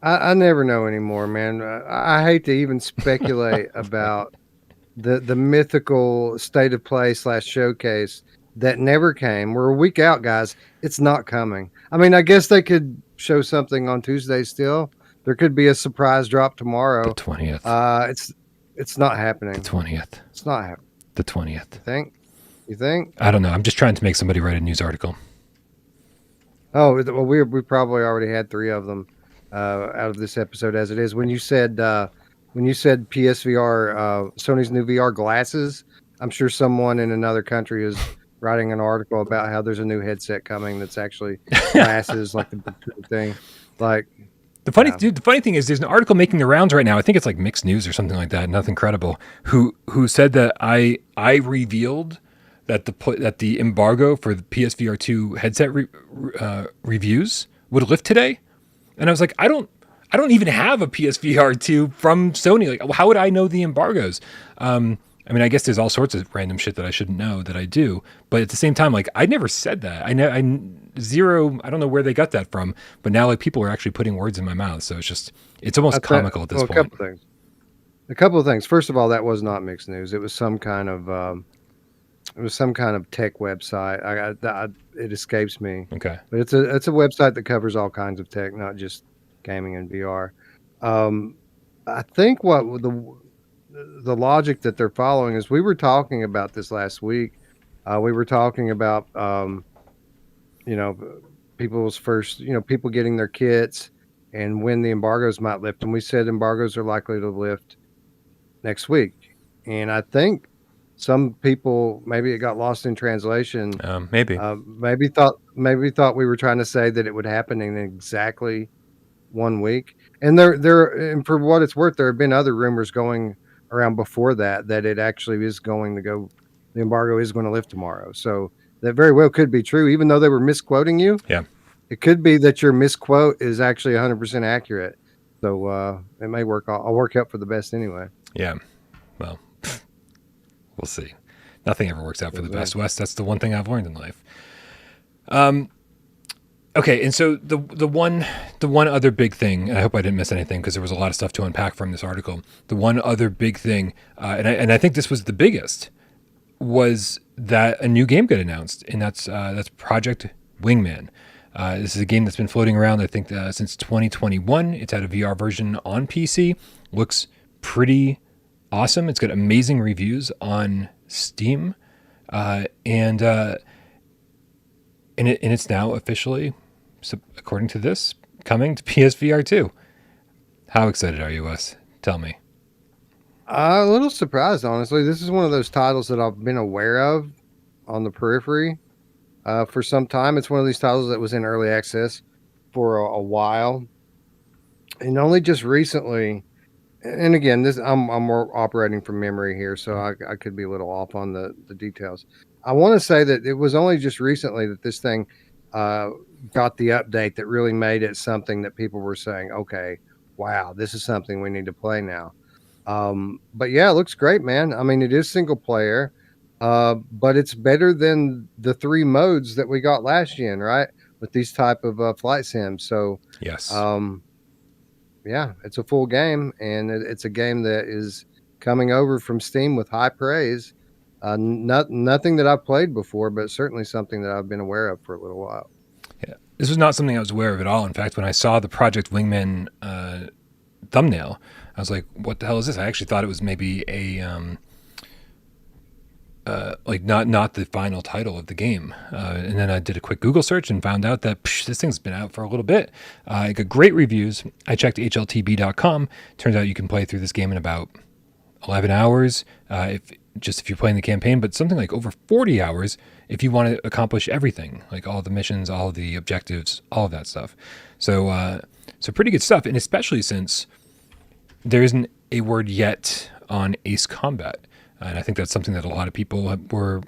I never know anymore, man. I hate to even speculate about the mythical state of play / showcase that never came. We're a week out, guys. It's not coming. I mean, I guess they could show something on Tuesday still. There could be a surprise drop tomorrow. The 20th. It's not happening. The 20th. It's not happening. The 20th. You think? I don't know. I'm just trying to make somebody write a news article. Oh, well, we probably already had 3 of them out of this episode as it is. When you said PSVR, Sony's new VR glasses, I'm sure someone in another country is writing an article about how there's a new headset coming that's actually glasses, like the thing. Like the funny thing is, there's an article making the rounds right now. I think it's like Mixed News or something like that. Nothing credible. Who said that I revealed that the embargo for the PSVR2 headset reviews would lift today, and I was like, I don't even have a PSVR2 from Sony. Like, how would I know the embargoes? I mean, I guess there's all sorts of random shit that I shouldn't know that I do, but at the same time, like, I never said that. I don't know where they got that from, but now like people are actually putting words in my mouth. So it's almost comical at this point. A couple of things. First of all, that was not Mixed News. It was some kind of tech website. It escapes me. Okay. But it's a website that covers all kinds of tech, not just gaming and VR. I think what the logic that they're following is, we were talking about this last week. We were talking about, people's first, people getting their kits and when the embargoes might lift. And we said embargoes are likely to lift next week. And I think some people, maybe it got lost in translation. Maybe thought we were trying to say that it would happen in exactly 1 week. And and for what it's worth, there have been other rumors going around before that it actually is going to go, the embargo is going to lift tomorrow. So that very well could be true, even though they were misquoting you. Yeah. It could be that your misquote is actually 100% accurate. So it may work. I'll work out for the best anyway. Yeah. Well, we'll see. Nothing ever works out for the best, Wes. That's the one thing I've learned in life. Okay, and so the one other big thing, and I hope I didn't miss anything because there was a lot of stuff to unpack from this article. The one other big thing, and I think this was the biggest, was that a new game got announced, and that's Project Wingman. This is a game that's been floating around, I think, since 2021. It's had a VR version on PC. Looks pretty awesome. It's got amazing reviews on Steam, and it's now officially, so according to this, coming to PSVR 2. How excited are you, Wes? Tell me. A little surprised, honestly. This is one of those titles that I've been aware of on the periphery for some time. It's one of these titles that was in early access for a while, and only just recently. And again, I'm more operating from memory here, so I could be a little off on the details. I want to say that it was only just recently that this thing got the update that really made it something that people were saying, okay, wow, this is something we need to play now. But yeah, it looks great, man. I mean, it is single player, but it's better than the 3 modes that we got last gen, right? With these type of flight sims. So yes, yeah, it's a full game, and it's a game that is coming over from Steam with high praise. Nothing that I've played before, but certainly something that I've been aware of for a little while. Yeah, this was not something I was aware of at all. In fact, when I saw the Project Wingman thumbnail, I was like, "What the hell is this?" I actually thought it was maybe a like not the final title of the game. And then I did a quick Google search and found out that this thing's been out for a little bit. I got great reviews. I checked HLTB.com. Turns out you can play through this game in about 11 hours if you're playing the campaign, but something like over 40 hours if you want to accomplish everything, like all the missions, all the objectives, all of that stuff. So pretty good stuff, and especially since there isn't a word yet on Ace Combat, and I think that's something that a lot of people were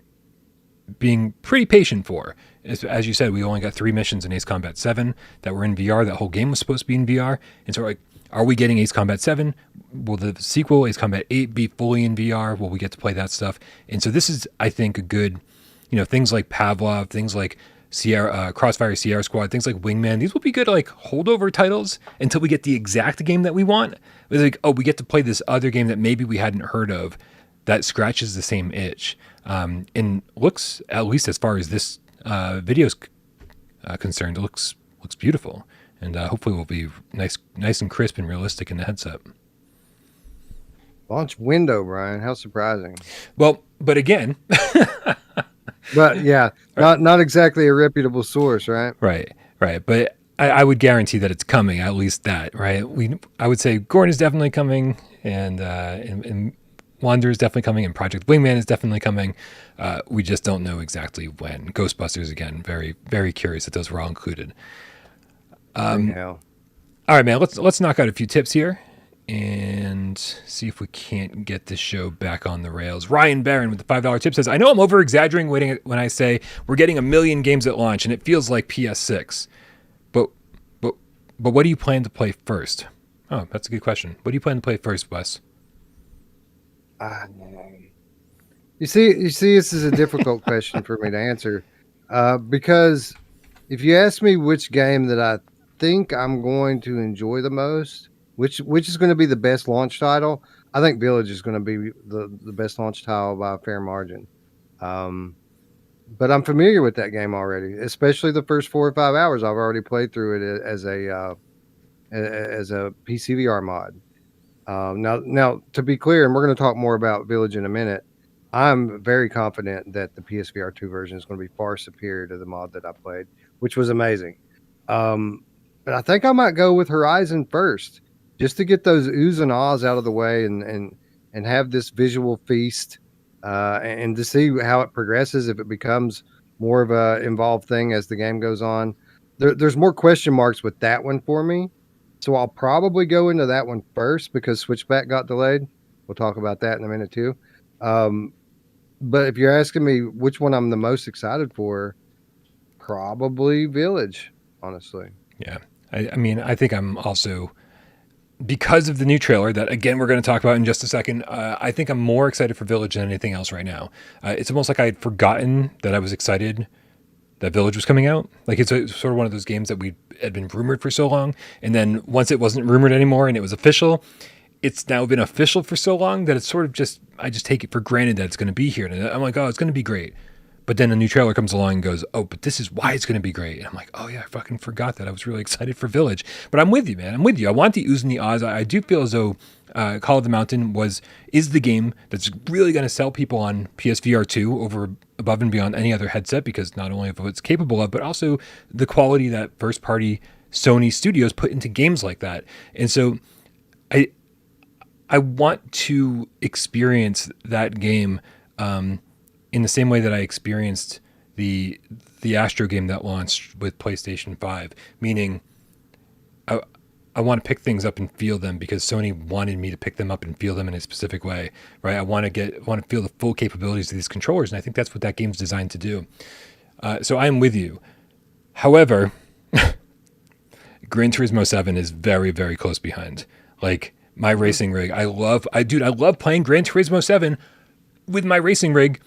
being pretty patient for. As you said, we only got 3 missions in Ace Combat 7 that were in VR. That whole game was supposed to be in VR, and so like, are we getting Ace Combat 7? Will the sequel, Ace Combat 8, be fully in VR? Will we get to play that stuff? And so this is, I think, a good, things like Pavlov, things like Crossfire Sierra Squad, things like Wingman. These will be good, like, holdover titles until we get the exact game that we want. It's like, oh, we get to play this other game that maybe we hadn't heard of that scratches the same itch. And looks, at least as far as this video's concerned, it looks beautiful. And hopefully will be nice and crisp and realistic in the headset. Launch window, Brian. How surprising. Well, but again, but yeah, not exactly a reputable source, right? Right. But I would guarantee that it's coming. At least that, right? I would say Gorn is definitely coming, and Wander is definitely coming, and Project Wingman is definitely coming. We just don't know exactly when. Ghostbusters, again, very, very curious that those were all included. All right, man. Let's knock out a few tips here and see if we can't get this show back on the rails. Ryan Barron with the $5 tip says, "I know I'm over exaggerating when I say we're getting 1 million games at launch, and it feels like PS6. But what do you plan to play first?" Oh, that's a good question. What do you plan to play first, Wes? You see, this is a difficult question for me to answer because if you ask me which game that I think I'm going to enjoy the most, which is going to be the best launch title, I think Village is going to be the best launch title by a fair margin. But I'm familiar with that game already, especially the first 4 or 5 hours. I've already played through it as a PCVR mod. Now, to be clear, and we're going to talk more about Village in a minute, I'm very confident that the PSVR2 version is going to be far superior to the mod that I played, which was amazing. But I think I might go with Horizon first, just to get those oohs and ahs out of the way and have this visual feast, and to see how it progresses, if it becomes more of a involved thing as the game goes on. There's more question marks with that one for me. So I'll probably go into that one first because Switchback got delayed. We'll talk about that in a minute too. But if you're asking me which one I'm the most excited for, probably Village, honestly. Yeah. I mean, I think I'm also, because of the new trailer that, again, we're going to talk about in just a second, I think I'm more excited for Village than anything else right now. It's almost like I had forgotten that I was excited that Village was coming out. Like, it's sort of one of those games that we had been rumored for so long, and then once it wasn't rumored anymore and it was official, it's now been official for so long that it's sort of just, I just take it for granted that it's going to be here. And I'm like, oh, it's going to be great. But then a new trailer comes along and goes, oh, but this is why it's going to be great. And I'm like, oh yeah, I fucking forgot that. I was really excited for Village. But I'm with you, man. I'm with you. I want the oohs and the ahs. I do feel as though Call of the Mountain is the game that's really going to sell people on PSVR2 above and beyond any other headset, because not only of what it's capable of, but also the quality that first party Sony studios put into games like that. And so I want to experience that game in the same way that I experienced the Astro game that launched with PlayStation 5, meaning I want to pick things up and feel them because Sony wanted me to pick them up and feel them in a specific way, right? I want to feel the full capabilities of these controllers, and I think that's what that game's designed to do. So I am with you. However, Gran Turismo 7 is very, very close behind. Like, my racing rig, I love playing Gran Turismo 7 with my racing rig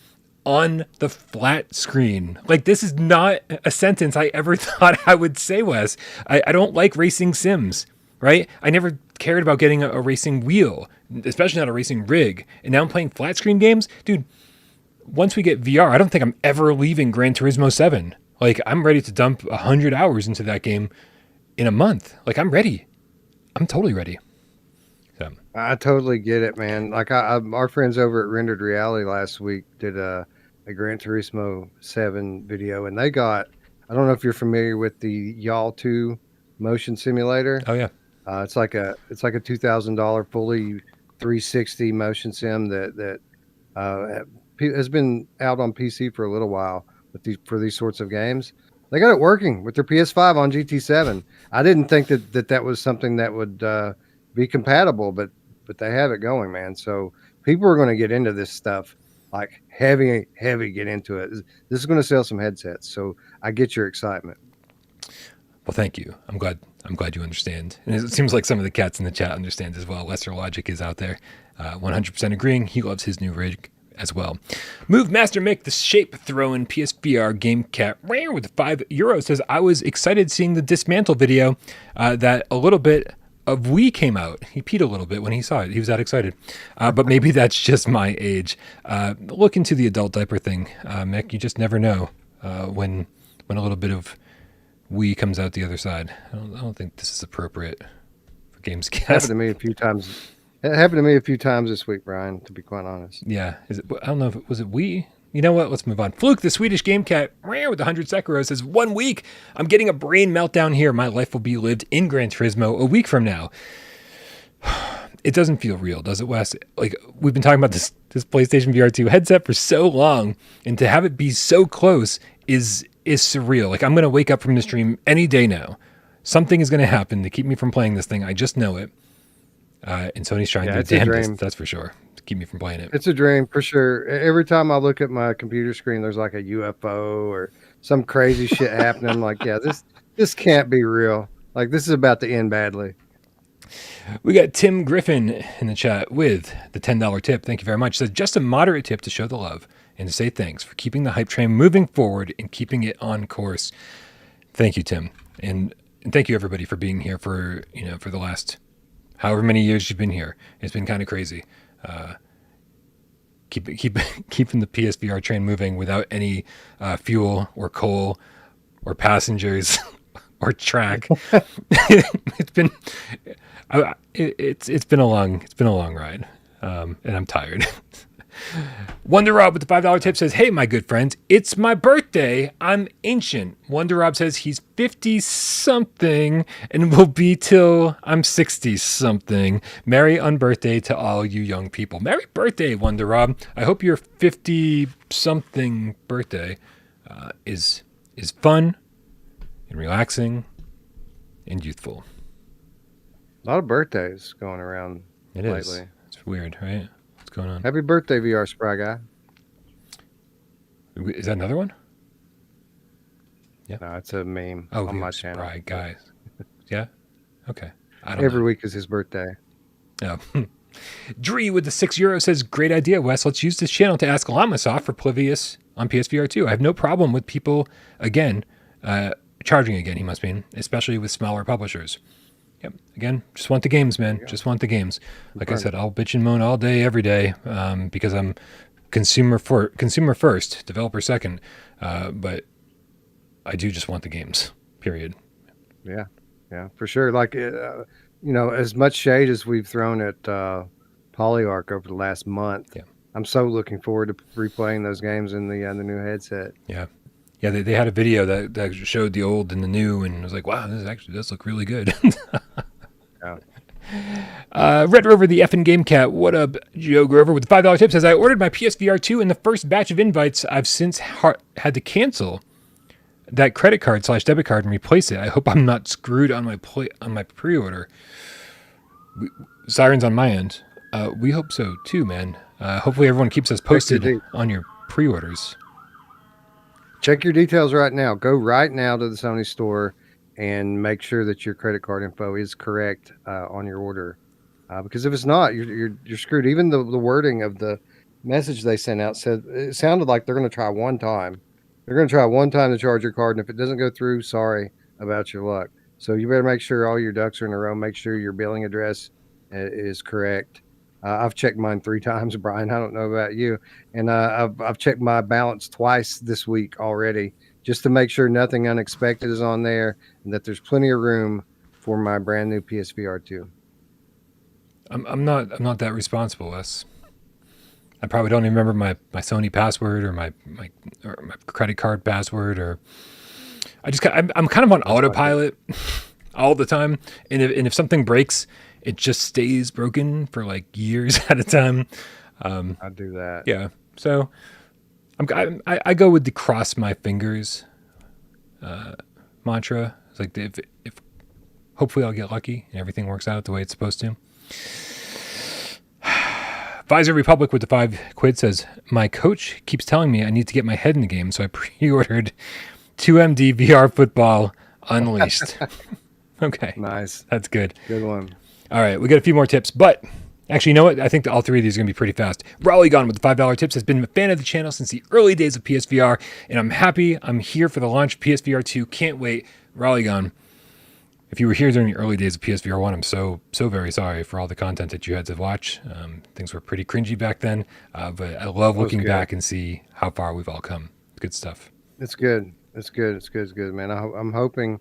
on the flat screen. Like, this is not a sentence I ever thought I would say, Wes. I don't like racing sims, right? I never cared about getting a racing wheel, especially not a racing rig. And now I'm playing flat screen games. Dude, once we get VR, I don't think I'm ever leaving Gran Turismo 7. Like, I'm ready to dump 100 hours into that game in a month. Like, I'm ready. I'm totally ready. So. I totally get it, man. Like, our friends over at Rendered Reality last week did a Gran Turismo 7 video, and they got, I don't know if you're familiar with the Y'all 2 motion simulator. Oh yeah. It's like a $2,000 fully 360 motion sim that has been out on PC for a little while for these sorts of games. They got it working with their PS5 on GT7. I didn't think that was something that would be compatible, but they have it going, man. So people are going to get into this stuff, like heavy get into it. This is going to sell some headsets. So I get your excitement. Well, thank you. I'm glad you understand. And it seems like some of the cats in the chat understand as well. Lesser Logic is out there, 100% agreeing. He loves his new rig as well. Move Master Mick, the shape throwing PSVR game cat with €5 says, I was excited seeing the dismantle video that a little bit of Wii came out. He peed a little bit when he saw it. He was that excited. But maybe that's just my age. Look into the adult diaper thing, Mick. You just never know when a little bit of Wii comes out the other side. I don't think this is appropriate for GAMESCAST. Happened to me a few times. It happened to me a few times this week, Brian, to be quite honest. Yeah. I don't know if it was Wii. You know what? Let's move on. Fluke, the Swedish game cat with 100 Sekiro says, 1 week. I'm getting a brain meltdown here. My life will be lived in Gran Turismo a week from now. It doesn't feel real, does it, Wes? Like, we've been talking about this PlayStation VR2 headset for so long, and to have it be so close is surreal. Like, I'm going to wake up from the stream any day now. Something is going to happen to keep me from playing this thing. I just know it. And Sony's trying their damnedest, that's for sure, to keep me from playing it. It's a dream for sure. Every time I look at my computer screen, there's like a UFO or some crazy shit happening. I'm like, yeah, this can't be real. Like, this is about to end badly. We got Tim Griffin in the chat with the $10 tip. Thank you very much. Says, just a moderate tip to show the love and to say thanks for keeping the hype train moving forward and keeping it on course. Thank you, Tim. And thank you, everybody, for being here for the last however many years you've been here. It's been kind of crazy. Keeping the PSVR train moving without any fuel or coal or passengers or track. It's been a long ride, and I'm tired. Wonder Rob with the $5 tip says, hey, my good friends, it's my birthday. I'm ancient. Wonder Rob says he's 50-something and will be till I'm 60-something. Merry unbirthday to all you young people. Merry birthday, Wonder Rob. I hope your 50-something birthday is fun and relaxing and youthful. A lot of birthdays going around lately. Is. It's weird, right? What's going on? Happy birthday, VR Spry Guy. Is that another one? Yeah. No, it's a meme on my channel. Spry Guy. Yeah? Okay. Every week is his birthday. Oh. Dree with the €6 says, great idea, Wes. Let's use this channel to ask Lamasoft for Polybius on PSVR2. I have no problem with people, again, charging again, he must mean, especially with smaller publishers. Yep. Again, just want the games, man. Just want the games. Like I said, I'll bitch and moan all day, every day, because I'm consumer first, developer second. But I do just want the games, period. Yeah, for sure. Like, as much shade as we've thrown at Polyarc over the last month, I'm so looking forward to replaying those games in the new headset. Yeah. Yeah, they had a video that showed the old and the new, and I was like, wow, this actually does look really good. Red Rover, the effing game cat. What up, Joe Grover with the $5 tip says, I ordered my PSVR 2 in the first batch of invites. I've since had to cancel that credit card / debit card and replace it. I hope I'm not screwed on my pre-order. Sirens on my end. We hope so too, man. Hopefully everyone keeps us posted on your pre-orders. Check your details right now. Go right now to the Sony store and make sure that your credit card info is correct on your order. Because if it's not, you're screwed. Even the wording of the message they sent out it sounded like they're going to try one time. They're going to try one time to charge your card, and if it doesn't go through, sorry about your luck. So you better make sure all your ducks are in a row. Make sure your billing address is correct. I've checked mine 3 times, Brian. I don't know about you. And I've checked my balance twice this week already, just to make sure nothing unexpected is on there and that there's plenty of room for my brand new PSVR 2. I'm not that responsible, Wes. I probably don't even remember my Sony password or my credit card password, or I'm kind of on autopilot all the time. And if something breaks it just stays broken for like years at a time. I do that. Yeah. So I go with the cross my fingers mantra. It's like if hopefully I'll get lucky and everything works out the way it's supposed to. Visor Republic with the 5 quid says, my coach keeps telling me I need to get my head in the game, so I pre-ordered 2MD VR Football Unleashed. Okay. Nice. That's good. Good one. All right, we got a few more tips, but actually, you know what? I think that all 3 of these are going to be pretty fast. Raleigh Gone with the $5 tips has been a fan of the channel since the early days of PSVR, and I'm happy I'm here for the launch of PSVR2. Can't wait. Raleigh Gone. If you were here during the early days of PSVR 1, I'm so very sorry for all the content that you had to watch. Things were pretty cringy back then, but I love looking back and see how far we've all come. Good stuff. It's good. It's good. It's good. It's good, man. I'm hoping.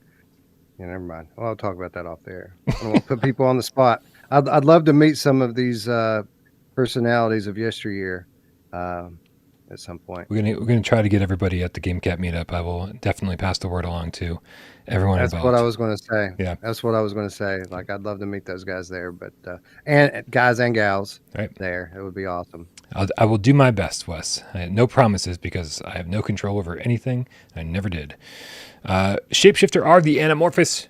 Yeah, never mind. Well, I'll talk about that off there. I don't want to put people on the spot. I'd love to meet some of these personalities of yesteryear at some point. We're gonna try to get everybody at the GameCat meetup. I will definitely pass the word along to everyone That's involved. what I was going to say. Yeah, that's what I was going to say. Like, I'd love to meet those guys there, but and guys and gals there. It would be awesome. I will do my best, Wes. No promises because I have no control over anything. I never did. Shapeshifter are the Anamorphous.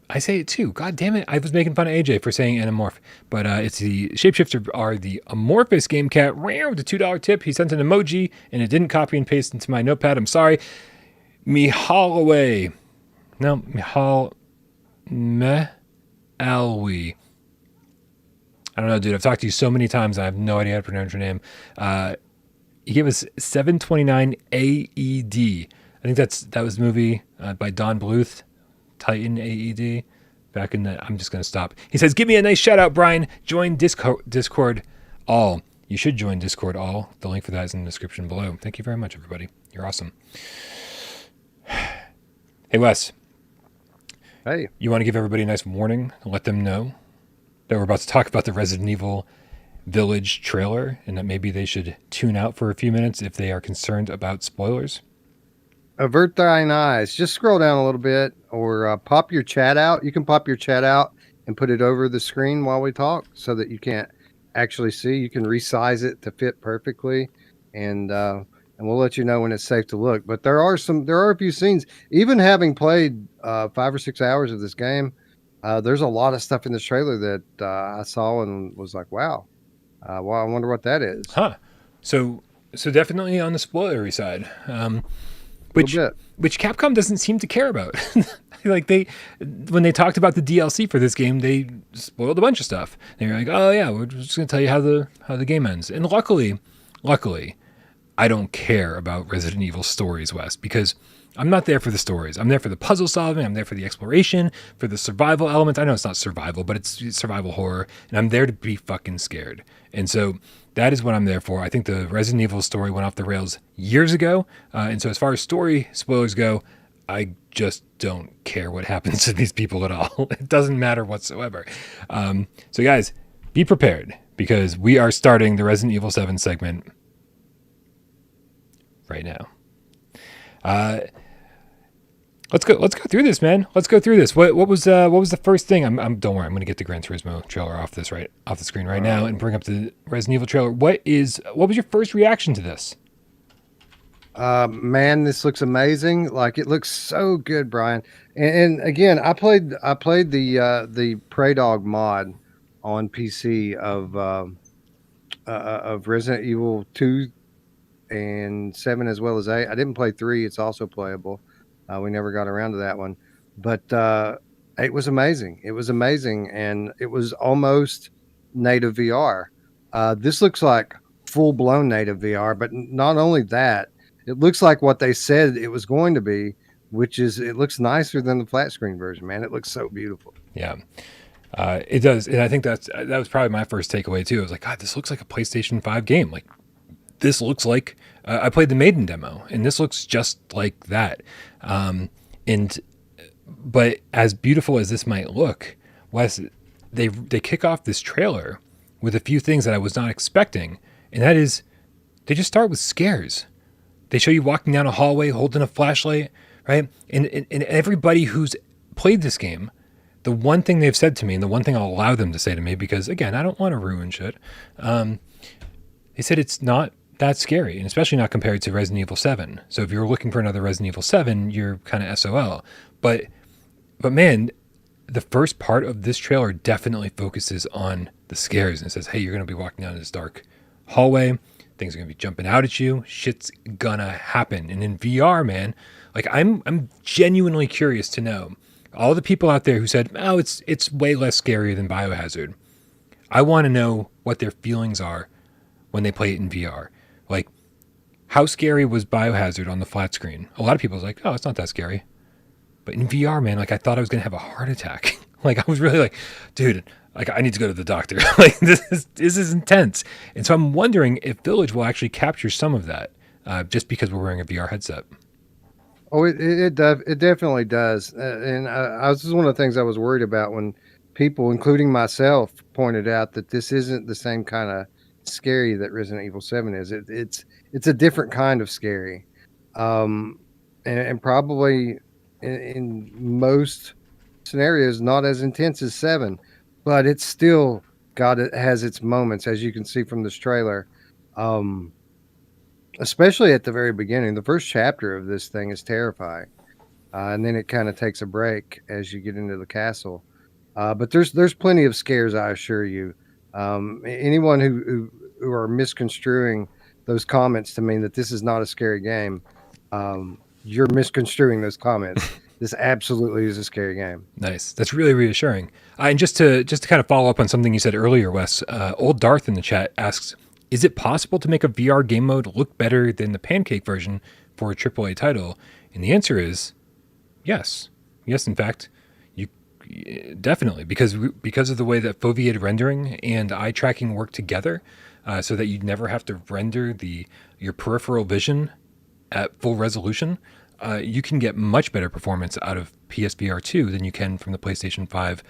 I say it too. God damn it. I was making fun of AJ for saying Anamorph. But it's the Shapeshifter are the Amorphous Game Cat. With a $2 tip. He sent an emoji and it didn't copy and paste into my notepad. I'm sorry. Mihalaway. No, Mihal Mehalwi. I don't know, dude. I've talked to you so many times. I have no idea how to pronounce your name. He gave us 729 AED. I think that was a movie by Don Bluth, Titan AED. Back in the, I'm just going to stop. He says, give me a nice shout out, Brian. Join Discord all. You should join Discord all. The link for that is in the description below. Thank you very much, everybody. You're awesome. Hey, Wes. Hey. You want to give everybody a nice warning and let them know that we're about to talk about the Resident Evil Village trailer and that maybe they should tune out for a few minutes if they are concerned about spoilers? Avert thine eyes. Just scroll down a little bit or pop your chat out. You can pop your chat out and put it over the screen while we talk so that you can't actually see. You can resize it to fit perfectly, and we'll let you know when it's safe to look. But there are a few scenes. Even having played 5 or 6 hours of this game, there's a lot of stuff in this trailer that I saw and was like, wow. Well, I wonder what that is. Huh. So definitely on the spoilery side. Which Capcom doesn't seem to care about. Like when they talked about the DLC for this game, they spoiled a bunch of stuff. They were like, "Oh yeah, we're just going to tell you how the game ends." And luckily, I don't care about Resident Evil stories, Wes, because I'm not there for the stories. I'm there for the puzzle solving. I'm there for the exploration, for the survival elements. I know it's not survival, but it's survival horror, and I'm there to be fucking scared. And so that is what I'm there for. I think the Resident Evil story went off the rails years ago. And so as far as story spoilers go, I just don't care what happens to these people at all. It doesn't matter whatsoever. So guys, be prepared because we are starting the Resident Evil 7 segment right now. Let's go through this, man. Let's go through this. What was the first thing? Don't worry, I'm going to get the Gran Turismo trailer off the screen right now and bring up the Resident Evil trailer. What was your first reaction to this? Man, this looks amazing. Like, it looks so good, Brian. And again, I played the Prey Dog mod on PC of Resident Evil 2 and 7 as well as 8. I didn't play 3. It's also playable. We never got around to that one, but it was amazing. It was amazing, and it was almost native VR. This looks like full-blown native VR, but not only that, it looks like what they said it was going to be, which is it looks nicer than the flat screen version, man. It looks so beautiful. Yeah, it does, and I think that was probably my first takeaway too. I was like, God, this looks like a PlayStation 5 game. Like, this looks like I played the Maiden demo, and this looks just like that. But as beautiful as this might look, Wes, they kick off this trailer with a few things that I was not expecting, and that is they just start with scares. They show you walking down a hallway holding a flashlight, right? And everybody who's played this game the one thing they've said to me, and the one thing I'll allow them to say to me, because again, I don't want to ruin shit. They said it's not that scary, and especially not compared to Resident Evil 7. So if you're looking for another Resident Evil 7, you're kind of SOL. But man, the first part of this trailer definitely focuses on the scares, and it says, hey, you're going to be walking down this dark hallway. Things are going to be jumping out at you. Shit's gonna happen. And in VR, man, like I'm genuinely curious to know all the people out there who said, oh, it's way less scary than Biohazard. I want to know what their feelings are when they play it in VR. Like, how scary was Biohazard on the flat screen? A lot of people was like, oh, it's not that scary. But in VR, man, like I thought I was going to have a heart attack. Like I was really like, dude, like I need to go to the doctor. Like this is intense. And so I'm wondering if Village will actually capture some of that just because we're wearing a VR headset. Oh, it definitely does. And this is one of the things I was worried about when people, including myself, pointed out that this isn't the same kind of scary that Resident Evil 7 is. It's a different kind of scary. And probably in most scenarios not as intense as 7, but it's still it has its moments, as you can see from this trailer. Especially at the very beginning, the first chapter of this thing is terrifying, and then it kind of takes a break as you get into the castle. But there's plenty of scares, I assure you. Anyone who are misconstruing those comments to mean that this is not a scary game, you're misconstruing those comments. This absolutely is a scary game. Nice. That's really reassuring. And just to kind of follow up on something you said earlier, Wes, Old Darth in the chat asks, is it possible to make a VR game mode look better than the pancake version for a AAA title? And the answer is yes. Yes, in fact, you definitely, because of the way that foveated rendering and eye tracking work together, so that you never have to render your peripheral vision at full resolution. You can get much better performance out of PSVR2 than you can from the PlayStation 5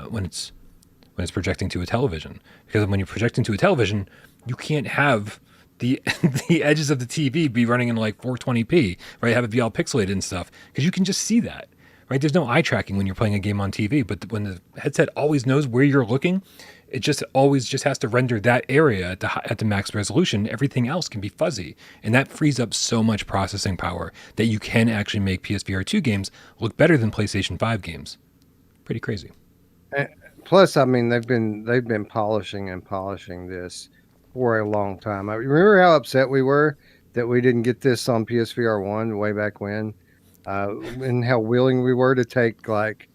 when it's projecting to a television. Because when you're projecting to a television, you can't have the the edges of the TV be running in like 420p, right? Have it be all pixelated and stuff, because you can just see that, right? There's no eye tracking when you're playing a game on TV, but when the headset always knows where you're looking, it just always has to render that area at the max resolution. Everything else can be fuzzy, and that frees up so much processing power that you can actually make PSVR 2 games look better than PlayStation 5 games. Pretty crazy. Plus, I mean, they've been polishing this for a long time. I remember how upset we were that we didn't get this on PSVR 1 way back when, and how willing we were to take like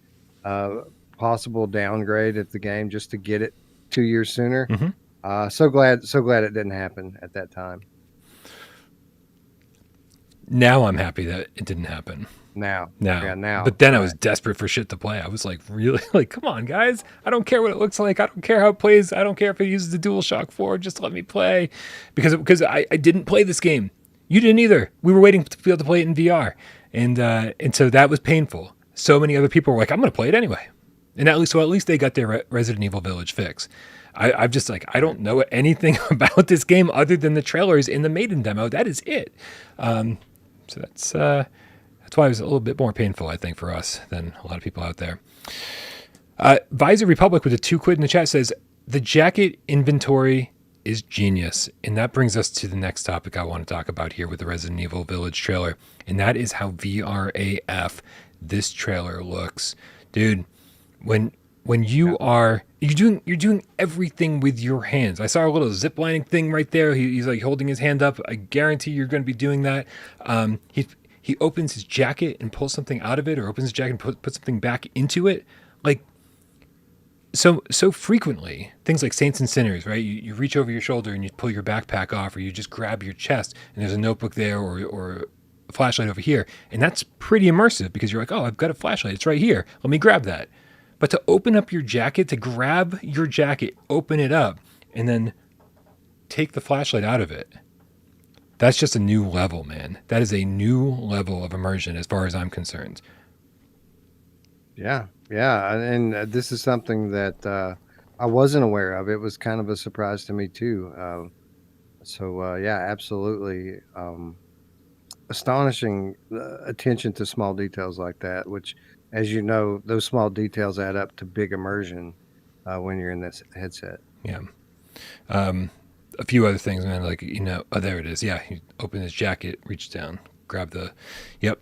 possible downgrade at the game just to get it 2 years sooner. Mm-hmm. So glad it didn't happen at that time. Now I'm happy that it didn't happen. Now. But then I was desperate for shit to play. I was like, really? Like, come on, guys. I don't care what it looks like. I don't care how it plays. I don't care if it uses the DualShock 4. Just let me play. Because I didn't play this game. You didn't either. We were waiting to be able to play it in VR. And so that was painful. So many other people were like, I'm going to play it anyway. And at least they got their Resident Evil Village fix. I'm just like, I don't know anything about this game other than the trailers in the Maiden demo. That is it. So that's why it was a little bit more painful, I think, for us than a lot of people out there. Visor Republic with a £2 in the chat says, the jacket inventory is genius. And that brings us to the next topic I want to talk about here with the Resident Evil Village trailer. And that is how VRAF this trailer looks. Dude, when you're doing everything with your hands. I saw a little ziplining thing right there. He's like holding his hand up. I guarantee you're going to be doing that. He opens his jacket and pulls something out of it, or opens his jacket and puts something back into it. Like, so frequently, things like Saints and Sinners, right? You reach over your shoulder and you pull your backpack off, or you just grab your chest and there's a notebook there or a flashlight over here. And that's pretty immersive because you're like, oh, I've got a flashlight. It's right here. Let me grab that. But to open up your jacket, to grab your jacket, open it up, and then take the flashlight out of it, that's just a new level, man. That is a new level of immersion as far as I'm concerned. Yeah. And this is something that I wasn't aware of. It was kind of a surprise to me, too. Yeah, absolutely. Astonishing attention to small details like that, which as you know, those small details add up to big immersion when you're in this headset. Yeah. A few other things, man. Like, oh, there it is. Yeah, he opened his jacket, reached down, grabbed the. Yep.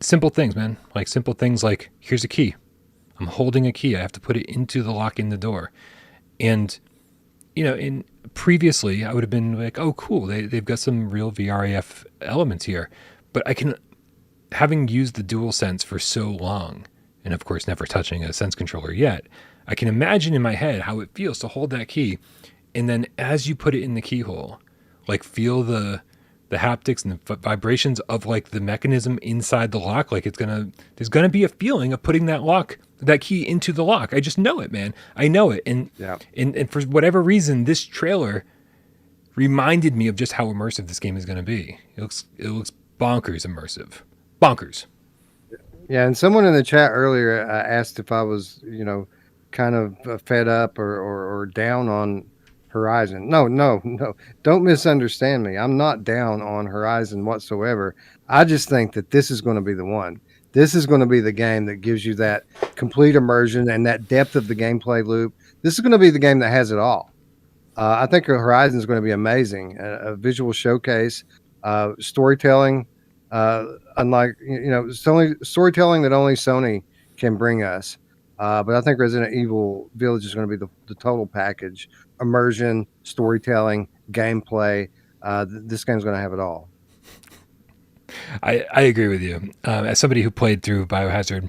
Simple things, man. Like simple things like here's a key. I'm holding a key. I have to put it into the lock in the door, and in previously I would have been like, oh, cool. They've got some real VRAF elements here, but having used the DualSense for so long, and of course never touching a sense controller yet, I can imagine in my head how it feels to hold that key, and then as you put it in the keyhole, like feel the haptics and the vibrations of like the mechanism inside the lock. Like there's gonna be a feeling of putting that key into the lock. I just know it, man. I know it, and for whatever reason, this trailer reminded me of just how immersive this game is gonna be. It looks bonkers immersive. Bonkers. Yeah, and someone in the chat earlier asked if I was, kind of fed up or down on Horizon. No. Don't misunderstand me. I'm not down on Horizon whatsoever. I just think that this is going to be the one. This is going to be the game that gives you that complete immersion and that depth of the gameplay loop. This is going to be the game that has it all. I think Horizon is going to be amazing. A visual showcase, storytelling, unlike storytelling that only Sony can bring us. But I think Resident Evil Village is going to be the total package: immersion, storytelling, gameplay. This game's going to have it all. I agree with you. As somebody who played through Biohazard,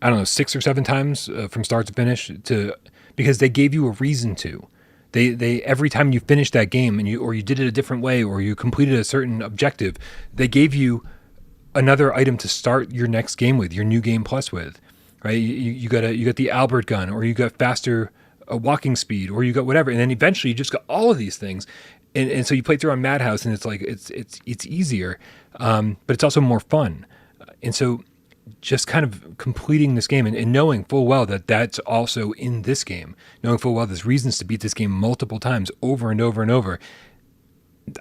I don't know, 6 or 7 times from start to finish, because they gave you a reason to. They every time you finished that game and you did it a different way or you completed a certain objective, they gave you another item to start your next game with, your new game plus with, right? You got the Albert gun, or you got faster walking speed, or you got whatever, and then eventually you just got all of these things, and so you play through on Madhouse, and it's like it's easier, but it's also more fun, and so just kind of completing this game and knowing full well that that's also in this game, knowing full well there's reasons to beat this game multiple times over and over and over.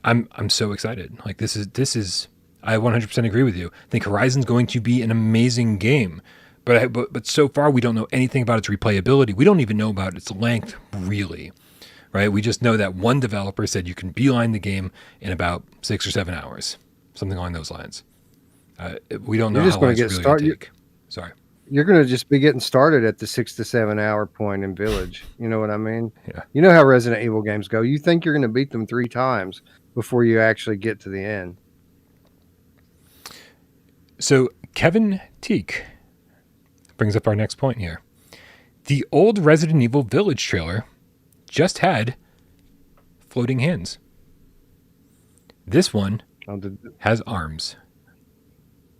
I'm so excited. Like this is I 100% agree with you. I think Horizon's going to be an amazing game, but so far we don't know anything about its replayability. We don't even know about its length, really, right? We just know that one developer said you can beeline the game in about 6 or 7 hours, something along those lines. We don't know how long it's really going to take. Sorry. You're going to just be getting started at the 6 to 7 hour point in Village. You know what I mean? Yeah. You know how Resident Evil games go. You think you're going to beat them 3 times before you actually get to the end. So Kevin Teak brings up our next point here. The old Resident Evil Village trailer just had floating hands. This one has arms.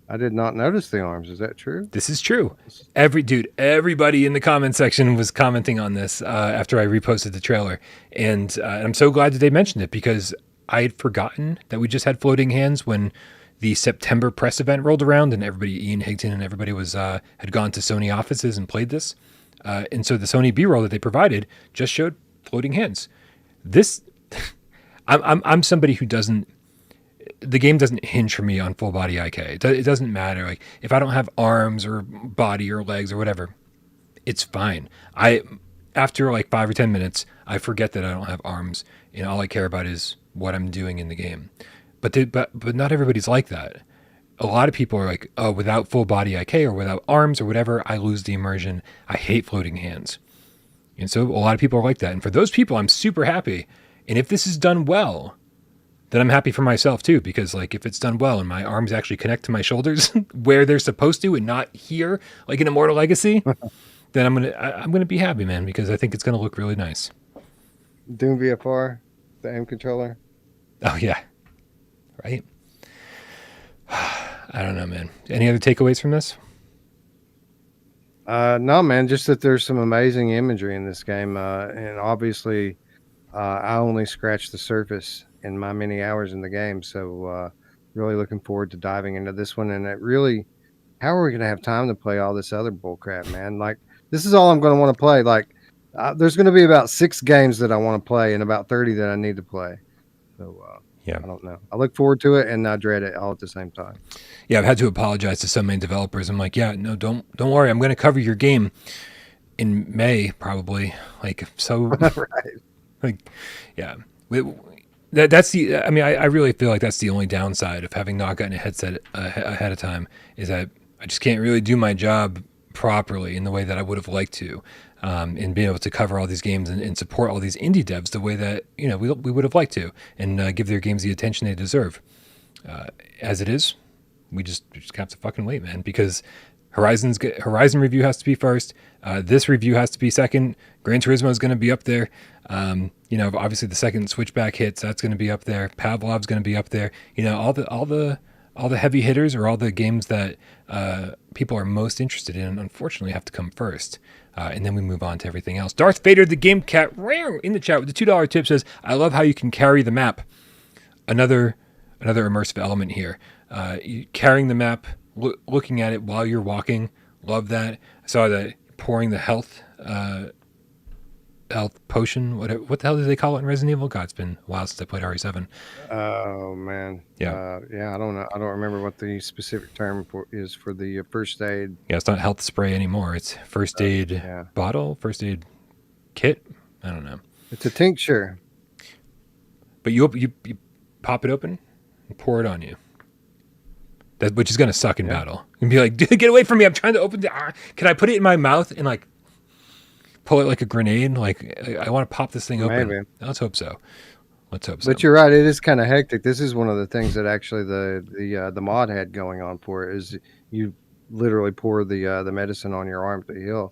I did not notice the arms. Is that true? This is true. Everybody in the comment section was commenting on this after I reposted the trailer. And I'm so glad that they mentioned it, because I had forgotten that we just had floating hands when the September press event rolled around and Ian Higton and everybody had gone to Sony offices and played this. And so the Sony B-roll that they provided just showed floating hands. This, I'm somebody who the game doesn't hinge for me on full body IK. It doesn't matter. Like if I don't have arms or body or legs or whatever, it's fine. After like 5 or 10 minutes, I forget that I don't have arms, and all I care about is what I'm doing in the game. But not everybody's like that. A lot of people are like, oh, without full body IK or without arms or whatever, I lose the immersion. I hate floating hands. And so a lot of people are like that. And for those people, I'm super happy. And if this is done well, then I'm happy for myself too, because like if it's done well and my arms actually connect to my shoulders where they're supposed to and not here, like in Immortal Legacy, then I'm gonna be happy, man, because I think it's gonna look really nice. Doom VFR, the aim controller. Oh yeah, right. I don't know, man. Any other takeaways from this? No, man. Just that there's some amazing imagery in this game, and obviously, I only scratched the surface in my many hours in the game. So, really looking forward to diving into this one. And how are we going to have time to play all this other bullcrap, man? Like, this is all I'm going to want to play. Like, there's going to be about 6 games that I want to play and about 30 that I need to play. So, Yeah. I don't know. I look forward to it and I dread it all at the same time. Yeah, I've had to apologize to so many developers. I'm like, yeah, no, don't worry. I'm going to cover your game in May, probably. Like, so, Right. like, yeah. That's the. I mean, I really feel like that's the only downside of having not gotten a headset ahead of time is that I just can't really do my job properly in the way that I would have liked to, and being able to cover all these games and support all these indie devs the way that we would have liked to, and give their games the attention they deserve. As it is, we just have to fucking wait, man, because Horizon review has to be first. This review has to be second. Gran Turismo is going to be up there. Obviously the second Switchback hits, that's going to be up there. Pavlov's going to be up there. All the heavy hitters or all the games that people are most interested in, unfortunately, have to come first. And then we move on to everything else. Darth Vader, the Game Cat, in the chat with the $2 tip says, "I love how you can carry the map." Another immersive element here. Carrying the map, looking at it while you're walking. Love that. I saw that pouring the health potion. What the hell do they call it in Resident Evil? God, it's been a while since I played RE7. Oh man. Yeah. I don't know. I don't remember what the specific term is for the first aid. Yeah, it's not health spray anymore. It's first aid bottle, first aid kit. I don't know. It's a tincture. But you pop it open and pour it on you. Which is going to suck in battle. And be like, dude, get away from me. I'm trying to open can I put it in my mouth and like pull it like a grenade? Like, I want to pop this thing open. Maybe. Let's hope so. But you're right. It is kind of hectic. This is one of the things that actually the mod had going on for it is you literally pour the medicine on your arm to heal.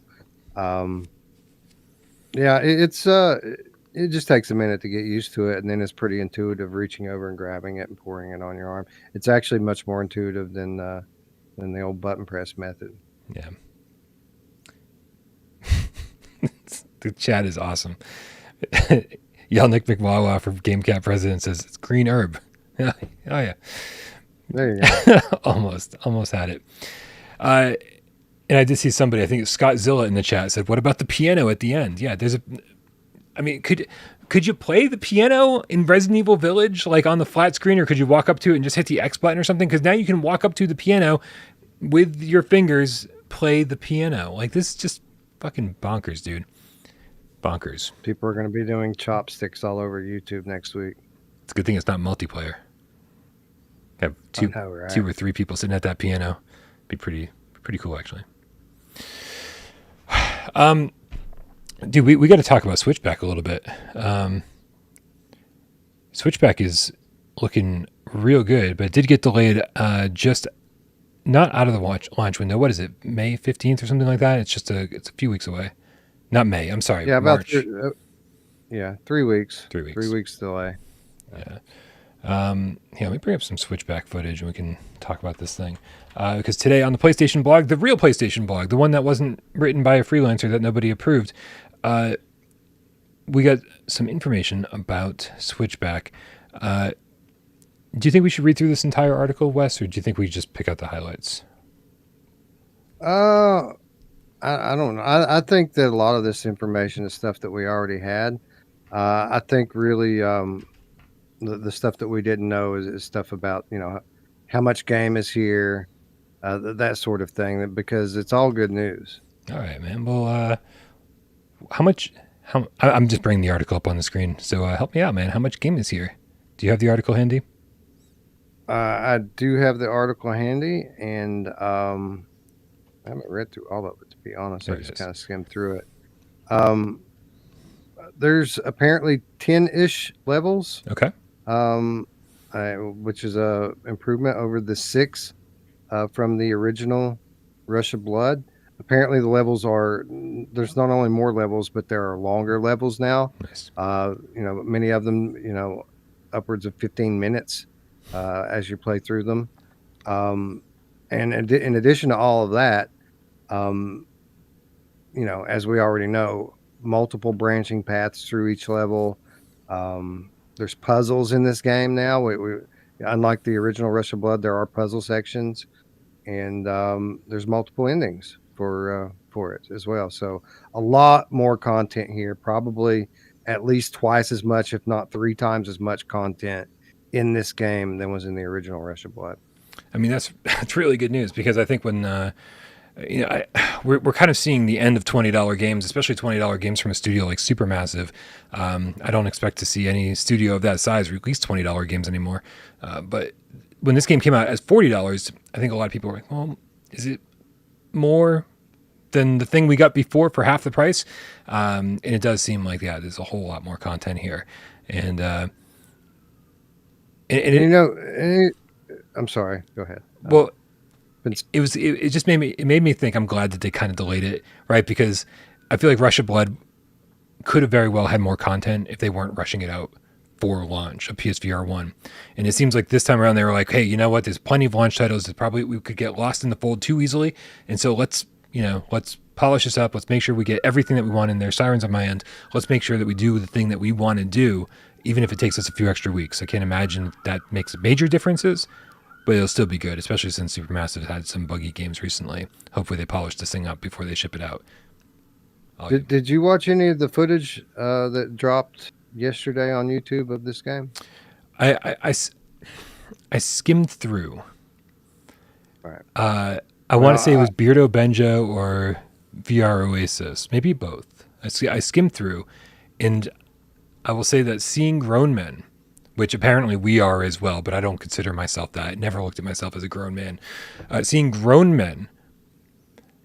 It just takes a minute to get used to it, and then it's pretty intuitive reaching over and grabbing it and pouring it on your arm. It's actually much more intuitive than the old button press method. Yeah. The chat is awesome. Nick McWawa from GameCat President says it's green herb. Oh yeah. There you go. almost had it. And I did see somebody, I think it's Scott Zilla in the chat, said, "What about the piano at the end?" Yeah, could you play the piano in Resident Evil Village like on the flat screen, or could you walk up to it and just hit the X button or something? Because now you can walk up to the piano with your fingers, play the piano. Like, this is just fucking bonkers, dude. Bonkers. People are going to be doing chopsticks all over YouTube next week. It's a good thing it's not multiplayer. Have two or three people sitting at that piano. Be pretty cool, actually. Dude, we got to talk about Switchback a little bit. Switchback is looking real good, but it did get delayed just not out of the launch window. What is it, May 15th or something like that? It's a few weeks away. Not May, I'm sorry, March. About 3 weeks. 3 weeks. 3 weeks delay. Yeah. Let me bring up some Switchback footage and we can talk about this thing. Because today on the PlayStation blog, the real PlayStation blog, the one that wasn't written by a freelancer that nobody approved, we got some information about Switchback. Do you think we should read through this entire article, Wes, or do you think we just pick out the highlights? I don't know. I think that a lot of this information is stuff that we already had. I think really the stuff that we didn't know is stuff about, how much game is here, that sort of thing, because it's all good news. All right, man. Well, I'm just bringing the article up on the screen, so help me out, man. How much game is here? Do you have the article handy? I do have the article handy, and I haven't read through all of it, to be honest. I just kind of skimmed through it. There's apparently 10-ish levels. Okay. Which is a improvement over the 6 from the original Rush of Blood. Apparently the levels there's not only more levels, but there are longer levels now. Nice. Many of them, upwards of 15 minutes as you play through them. And in addition to all of that, as we already know, multiple branching paths through each level. There's puzzles in this game now. We unlike the original Rush of Blood, there are puzzle sections, and there's multiple endings for it as well. So a lot more content here, probably at least twice as much, if not 3 times as much content in this game than was in the original Rush of Blood. I mean, that's really good news, because I think when we're kind of seeing the end of $20 games, especially $20 games from a studio like Supermassive. I don't expect to see any studio of that size release $20 games anymore. But when this game came out as $40, I think a lot of people were like, well, is it more than the thing we got before for half the price? And it does seem like, yeah, there's a whole lot more content here. And I'm sorry, go ahead. Well, it just made me think I'm glad that they kind of delayed it, right? Because I feel like Rush of Blood could have very well had more content if they weren't rushing it out for launch of PSVR 1. And it seems like this time around they were like, hey, you know what? There's plenty of launch titles that probably we could get lost in the fold too easily. And so let's polish this up. Let's make sure we get everything that we want in there. Sirens on my end. Let's make sure that we do the thing that we want to do, even if it takes us a few extra weeks. I can't imagine that makes major differences, but it'll still be good, especially since Supermassive had some buggy games recently. Hopefully they polish this thing up before they ship it out. Did you watch any of the footage that dropped yesterday on YouTube of this game? I skimmed through. All right. I want to say it was Beardo Benjo or VR Oasis, maybe both. I skimmed through, and I will say that seeing grown men, which apparently we are as well, but I don't consider myself that. I never looked at myself as a grown man. Seeing grown men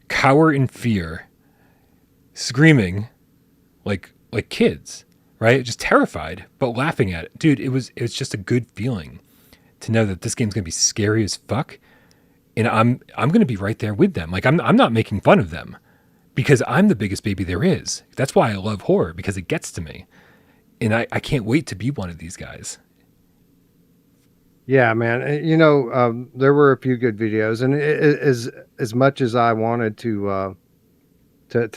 cower in fear, screaming like kids, right? Just terrified, but laughing at it. Dude, it was just a good feeling to know that this game's gonna be scary as fuck, and I'm gonna be right there with them. Like I'm not making fun of them, because I'm the biggest baby there is. That's why I love horror, because it gets to me. And I can't wait to be one of these guys. Yeah, man. There were a few good videos, and as much as I wanted to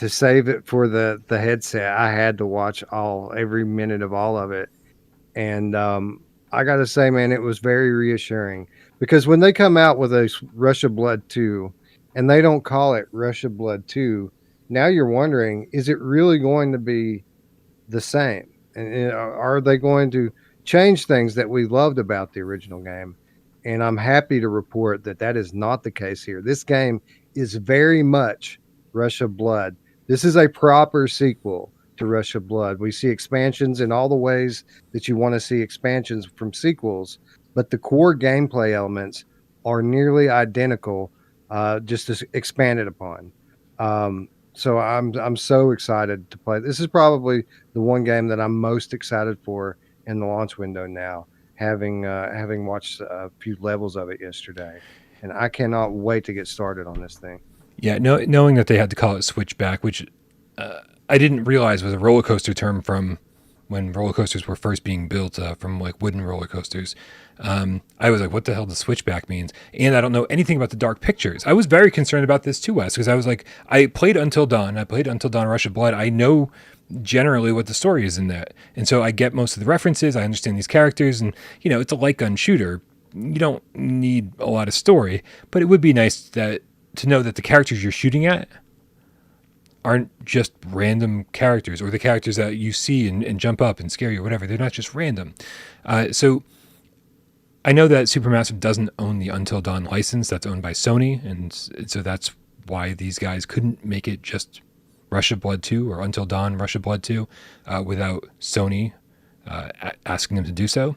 save it for the headset, I had to watch every minute of all of it. And I got to say, man, it was very reassuring, because when they come out with a Rush of Blood 2 and they don't call it Rush of Blood 2, now you're wondering, is it really going to be the same? And are they going to change things that we loved about the original game? And I'm happy to report that that is not the case here. This game is very much Rush of Blood. This is a proper sequel to Rush of Blood. We see expansions in all the ways that you want to see expansions from sequels, but the core gameplay elements are nearly identical, just as expanded upon. So I'm so excited to play. This is probably the one game that I'm most excited for in the launch window now, having watched a few levels of it yesterday, and I cannot wait to get started on this thing. Yeah, knowing that they had to call it Switchback, which I didn't realize was a roller coaster term from when roller coasters were first being built, from like wooden roller coasters. I was like, what the hell does Switchback means? And I don't know anything about the dark pictures. I was very concerned about this too, Wes, because I was like, I played Until Dawn. Rush of Blood. I know generally what the story is in that. And so I get most of the references. I understand these characters, and it's a light gun shooter. You don't need a lot of story, but it would be nice to know that the characters you're shooting at aren't just random characters, or the characters that you see and jump up and scare you or whatever. They're not just random. So I know that Supermassive doesn't own the Until Dawn license. That's owned by Sony. And so that's why these guys couldn't make it just Rush of Blood 2 or Until Dawn Rush of Blood 2 without Sony asking them to do so.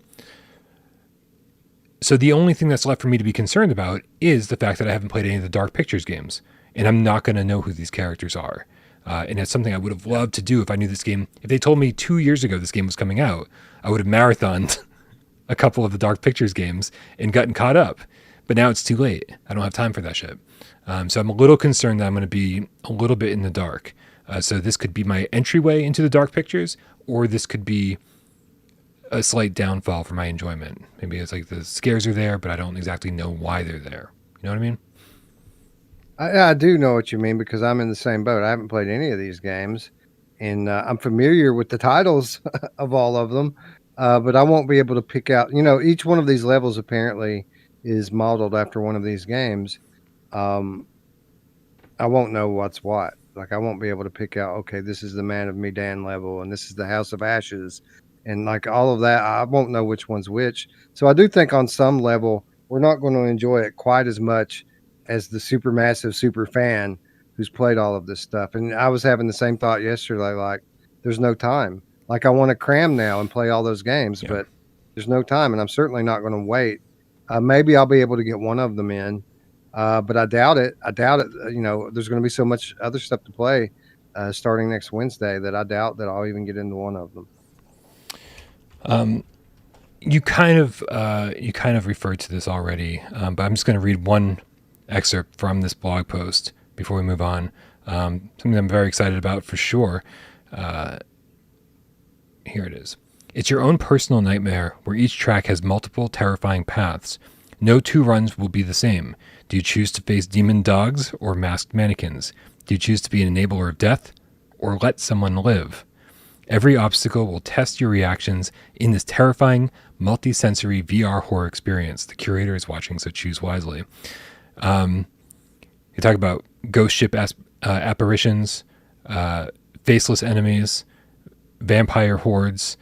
So the only thing that's left for me to be concerned about is the fact that I haven't played any of the Dark Pictures games, and I'm not going to know who these characters are. And it's something I would have loved to do if I knew this game. If they told me 2 years ago this game was coming out, I would have marathoned a couple of the Dark Pictures games and gotten caught up. But now it's too late. I don't have time for that shit. So I'm a little concerned that I'm going to be a little bit in the dark. So this could be my entryway into the Dark Pictures, or this could be a slight downfall for my enjoyment. Maybe it's like the scares are there, but I don't exactly know why they're there. You know what I mean? I do know what you mean, because I'm in the same boat. I haven't played any of these games, and I'm familiar with the titles of all of them, but I won't be able to pick out. Each one of these levels apparently is modeled after one of these games. I won't know what's what. Like, I won't be able to pick out, okay, this is the Man of Medan level, and this is the House of Ashes, and like all of that. I won't know which one's which. So I do think on some level we're not going to enjoy it quite as much as the super massive super fan who's played all of this stuff. And I was having the same thought yesterday, like there's no time. Like I want to cram now and play all those games, Yeah. but there's no time, and I'm certainly not going to wait. Maybe I'll be able to get one of them in, but I doubt it. I doubt it. There's going to be so much other stuff to play starting next Wednesday that I doubt that I'll even get into one of them. You kind of referred to this already, but I'm just going to read one excerpt from this blog post before we move on. Something I'm very excited about for sure. Here it is. It's your own personal nightmare where each track has multiple terrifying paths. No two runs will be the same. Do you choose to face demon dogs or masked mannequins? Do you choose to be an enabler of death or let someone live? Every obstacle will test your reactions in this terrifying, multi-sensory VR horror experience. The curator is watching, so choose wisely. You talk about ghost ship apparitions, faceless enemies, vampire hordes,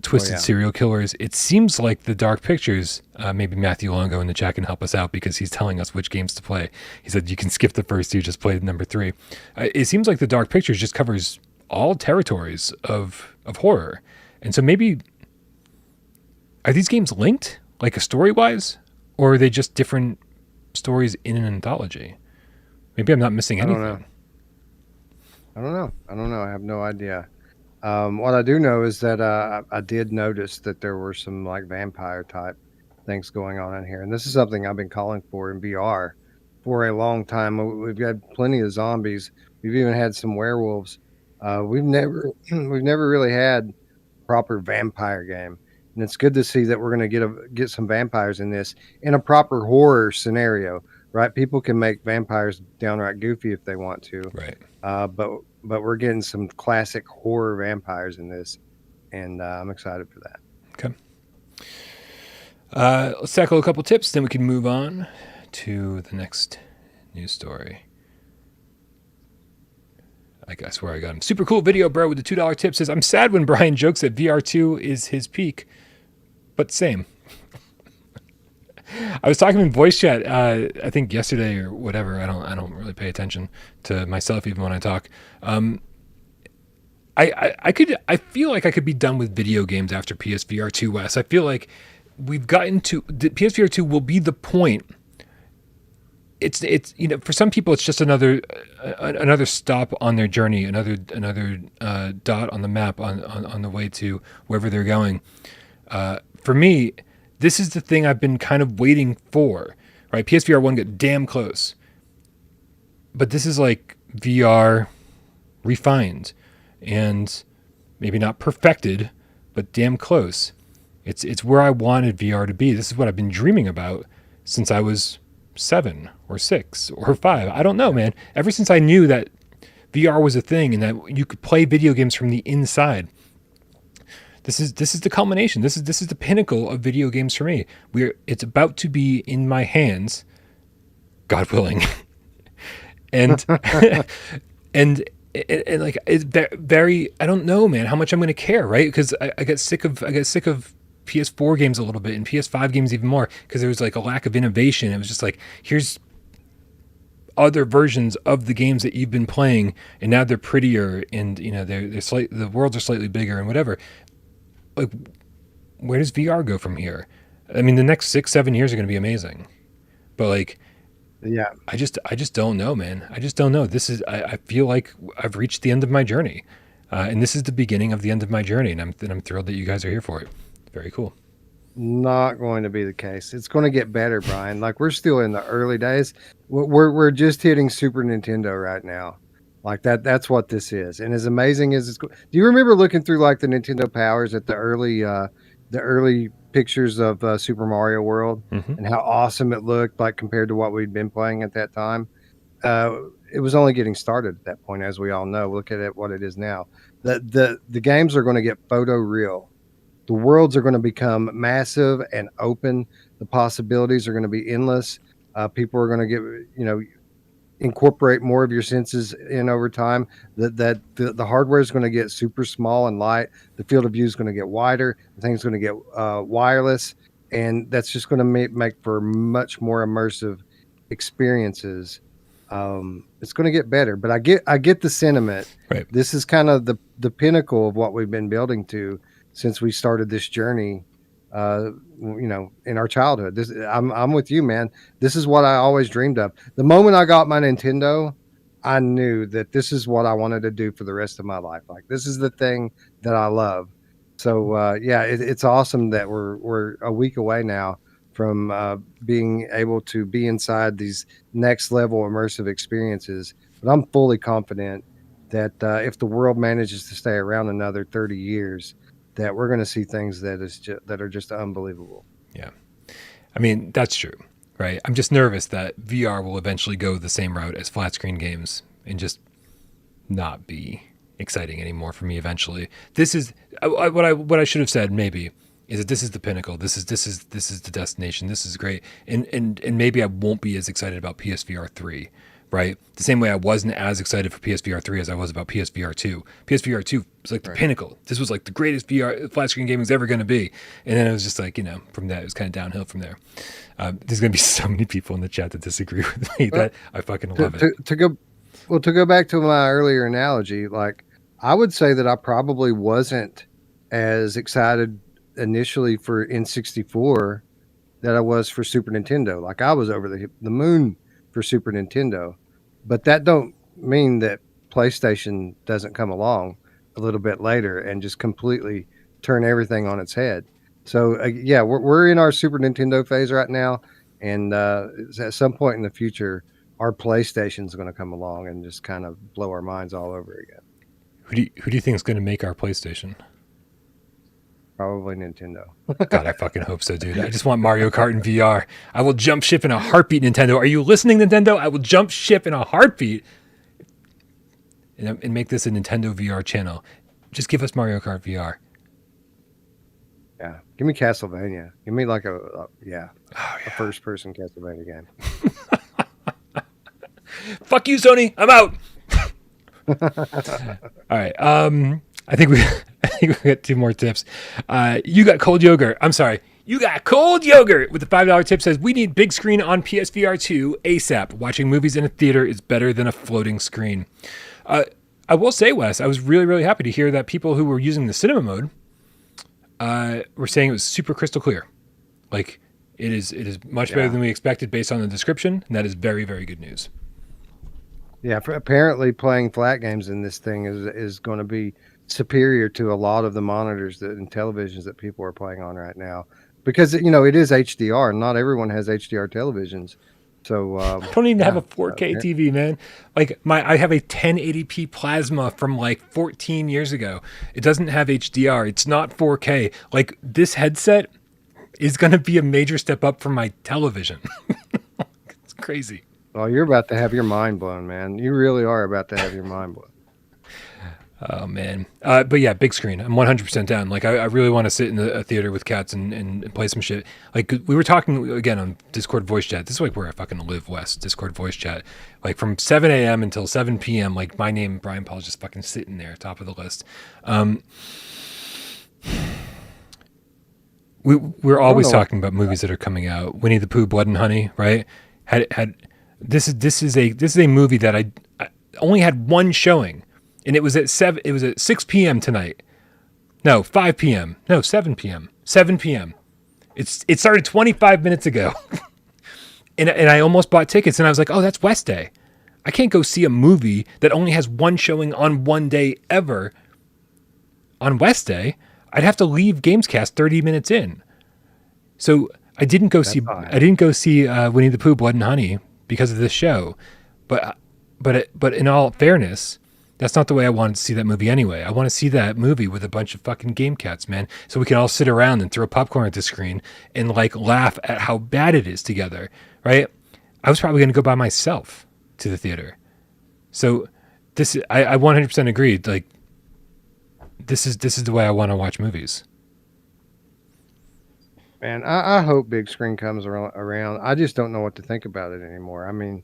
twisted serial killers. It seems like the Dark Pictures, maybe Matthew Longo in the chat can help us out because he's telling us which games to play. He said you can skip the first two, just play number 3. It seems like the Dark Pictures just covers all territories of horror. And so maybe, are these games linked, like a story-wise, or are they just different stories in an anthology? Maybe I'm not missing anything. I don't know. I have no idea. What I do know is that I did notice that there were some like vampire type things going on in here. And this is something I've been calling for in VR for a long time. We've got plenty of zombies. We've even had some werewolves. We've never really had a proper vampire game. And it's good to see that we're going to get some vampires in this in a proper horror scenario, right? People can make vampires downright goofy if they want to. Right. But we're getting some classic horror vampires in this, and I'm excited for that. Okay. Let's tackle a couple tips, then we can move on to the next news story. I swear I got him. Super cool video, bro, with the $2 tip says, I'm sad when Brian jokes that VR2 is his peak, but same. I was talking in voice chat, I think yesterday or whatever. I don't really pay attention to myself even when I talk. I feel like I could be done with video games after PSVR2, Wes. I feel like we've gotten to PSVR2 will be the point. It's for some people it's just another stop on their journey, another dot on the map on the way to wherever they're going. For me, this is the thing I've been kind of waiting for, right? PSVR 1 got damn close. But this is like VR refined and maybe not perfected, but damn close. It's where I wanted VR to be. This is what I've been dreaming about since I was 7 or 6 or 5. I don't know, man. Ever since I knew that VR was a thing and that you could play video games from the inside. This is the culmination. This is the pinnacle of video games for me. It's about to be in my hands, God willing, and and like it's very. I don't know, man, how much I'm going to care, right? Because I got sick of PS4 games a little bit and PS5 games even more because there was like a lack of innovation. It was just like, here's other versions of the games that you've been playing, and now they're prettier and the worlds are slightly bigger and whatever. Like, where does VR go from here? I mean, the next 6-7 years are going to be amazing, but like, yeah, I just don't know, man. I just don't know. I feel like I've reached the end of my journey, and this is the beginning of the end of my journey, and I'm thrilled that you guys are here for it. Very cool. Not going to be the case. It's going to get better, Brian. Like we're still in the early days. We're just hitting Super Nintendo right now. Like that's what this is. And as amazing as it's, do you remember looking through like the Nintendo Powers at the early pictures of Super Mario World and how awesome it looked like compared to what we'd been playing at that time? It was only getting started at that point, as we all know. Look at it, what it is now. The games are going to get photo real. The worlds are going to become massive and open. The possibilities are going to be endless. People are going to get, incorporate more of your senses in over time. That the hardware is going to get super small and light. The field of view is going to get wider. The thing's going to get wireless, and that's just going to make for much more immersive experiences. It's going to get better, but I get the sentiment. Right. This is kind of the pinnacle of what we've been building to since we started this journey. In our childhood. I'm with you, man. This is what I always dreamed of. The moment I got my Nintendo, I knew that this is what I wanted to do for the rest of my life. Like, this is the thing that I love. So it's awesome that we're a week away now from being able to be inside these next level immersive experiences. But I'm fully confident that if the world manages to stay around another 30 years, that we're going to see things that are just unbelievable. Yeah. I mean, that's true, right? I'm just nervous that VR will eventually go the same route as flat screen games and just not be exciting anymore for me eventually. This is what I should have said maybe is that this is the pinnacle. This is the destination. This is great. And maybe I won't be as excited about PSVR 3. Right? The same way I wasn't as excited for PSVR 3 as I was about PSVR 2. PSVR 2 was like the pinnacle. This was like the greatest VR flat screen gaming is ever going to be. And then it was just like, from that, it was kind of downhill from there. There's going to be so many people in the chat that disagree with me that I fucking love it. To go back to my earlier analogy, like, I would say that I probably wasn't as excited initially for N64 that I was for Super Nintendo. Like, I was over the moon for Super Nintendo, but that don't mean that PlayStation doesn't come along a little bit later and just completely turn everything on its head. So we're in our Super Nintendo phase right now, and at some point in the future, our PlayStation is going to come along and just kind of blow our minds all over again. Who do you think is going to make our PlayStation? Probably Nintendo. God, I fucking hope so, dude. I just want Mario Kart in VR. I will jump ship in a heartbeat, Nintendo. Are you listening, Nintendo? I will jump ship in a heartbeat and make this a Nintendo VR channel. Just give us Mario Kart VR. Yeah. Give me Castlevania. Give me like a first-person Castlevania game. Fuck you, Sony. I'm out. All right. I think we got two more tips. You got cold yogurt. I'm sorry. You got cold yogurt with the $5 tip says, we need big screen on PSVR2 ASAP. Watching movies in a theater is better than a floating screen. I will say, Wes, I was really, really happy to hear that people who were using the cinema mode were saying it was super crystal clear. Like, it is much better than we expected based on the description, and that is very, very good news. Yeah, apparently playing flat games in this thing is going to be superior to a lot of the monitors and televisions that people are playing on right now, because it is HDR, and not everyone has HDR televisions. So I don't even have a 4K TV, man. Like I have a 1080p plasma from like 14 years ago. It doesn't have HDR. It's not 4K. Like, this headset is going to be a major step up from my television. It's crazy. Well, you're about to have your mind blown, man. You really are about to have your mind blown. Oh, man. But yeah, big screen. I'm 100% down. Like, I really want to sit in a theater with cats and play some shit. Like, we were talking, again, on Discord voice chat. This is like where I fucking live, West. Discord voice chat. Like, from 7 a.m. until 7 p.m., like, my name, Brian Paul, is just fucking sitting there, top of the list. We're always talking about movies that are coming out. Winnie the Pooh, Blood and Honey, right? This is a movie that I only had one showing. And it was at 6 p.m. tonight. No, 5 p.m. No, 7 p.m. 7 p.m. It started 25 minutes ago. and I almost bought tickets, and I was like, oh, that's West Day. I can't go see a movie that only has one showing on one day ever on West Day. I'd have to leave GAMESCAST 30 minutes in. So I didn't go see Winnie the Pooh, Blood and Honey because of this show. But in all fairness, that's not the way I wanted to see that movie anyway. I want to see that movie with a bunch of fucking game cats, man. So we can all sit around and throw popcorn at the screen and like laugh at how bad it is together, right? I was probably going to go by myself to the theater. So I 100% agreed. Like, this is the way I want to watch movies. Man, I hope big screen comes around. I just don't know what to think about it anymore. I mean,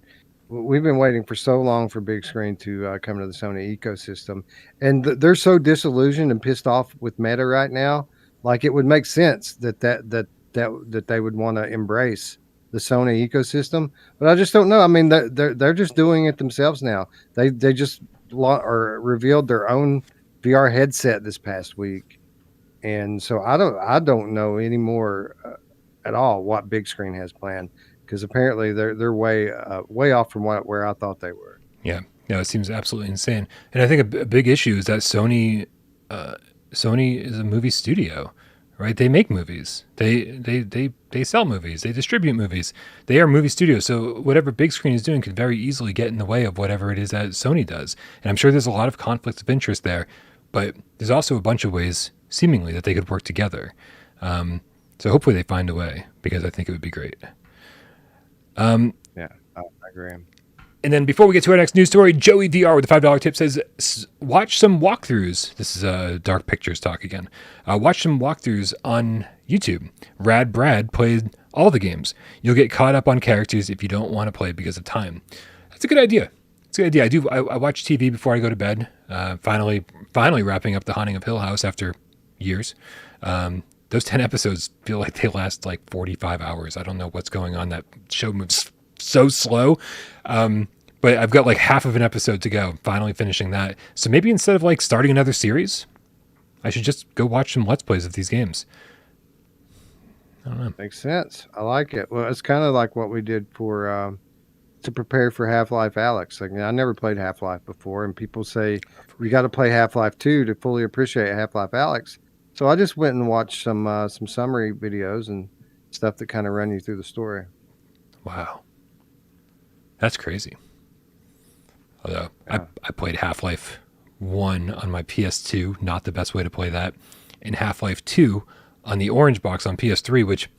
we've been waiting for so long for Bigscreen to come to the Sony ecosystem, and they're so disillusioned and pissed off with Meta right now. Like, it would make sense that they would want to embrace the Sony ecosystem, but I just don't know. I mean, they're just doing it themselves now. They just or revealed their own VR headset this past week, and so I don't know anymore at all what Bigscreen has planned, because apparently they're way off from where I thought they were. Yeah, no, it seems absolutely insane. And I think a big issue is that Sony is a movie studio, right? They make movies. They sell movies. They distribute movies. They are movie studios. So whatever Bigscreen is doing could very easily get in the way of whatever it is that Sony does. And I'm sure there's a lot of conflicts of interest there, but there's also a bunch of ways, seemingly, that they could work together. So hopefully they find a way, because I think it would be great. Yeah, I agree. And then before we get to our next news story, Joey VR with the $5 tip says, watch some walkthroughs. This is Dark Pictures talk again. Watch some walkthroughs on YouTube. Rad Brad played all the games. You'll get caught up on characters if you don't want to play because of time. That's a good idea. It's a good idea. I watch TV before I go to bed. Finally wrapping up The Haunting of Hill House after years. Those 10 episodes feel like they last like 45 hours. I don't know what's going on. That show moves so slow. But I've got like half of an episode to go, finally finishing that. So maybe instead of like starting another series, I should just go watch some Let's Plays of these games. I don't know. Makes sense. I like it. Well, it's kind of like what we did for to prepare for Half-Life Alyx. Like, I never played Half-Life before, and people say you got to play Half-Life 2 to fully appreciate Half-Life Alyx. So I just went and watched some summary videos and stuff that kind of run you through the story. Wow. That's crazy. Although yeah. I played Half-Life 1 on my PS2, not the best way to play that, and Half-Life 2 on the orange box on PS3, which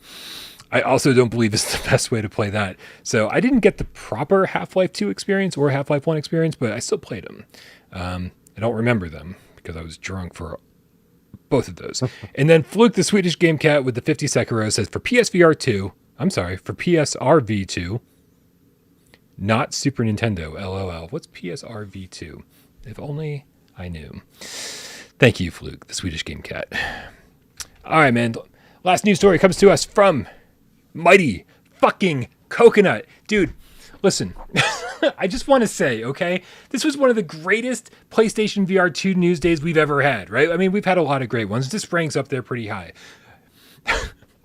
I also don't believe is the best way to play that. So I didn't get the proper Half-Life 2 experience or Half-Life 1 experience, but I still played them. I don't remember them because I was drunk for both of those. And then Fluke, the Swedish game cat with the 50 Sekiro, says for PSVR2, for PSRV2, not Super Nintendo, LOL. What's PSRV2? If only I knew. Thank you, Fluke, the Swedish game cat. All right, man. Last news story comes to us from Mighty fucking Coconut. Dude, listen. I just want to say, okay, this was one of the greatest PlayStation VR 2 news days we've ever had, right? I mean, we've had a lot of great ones. This ranks up there pretty high.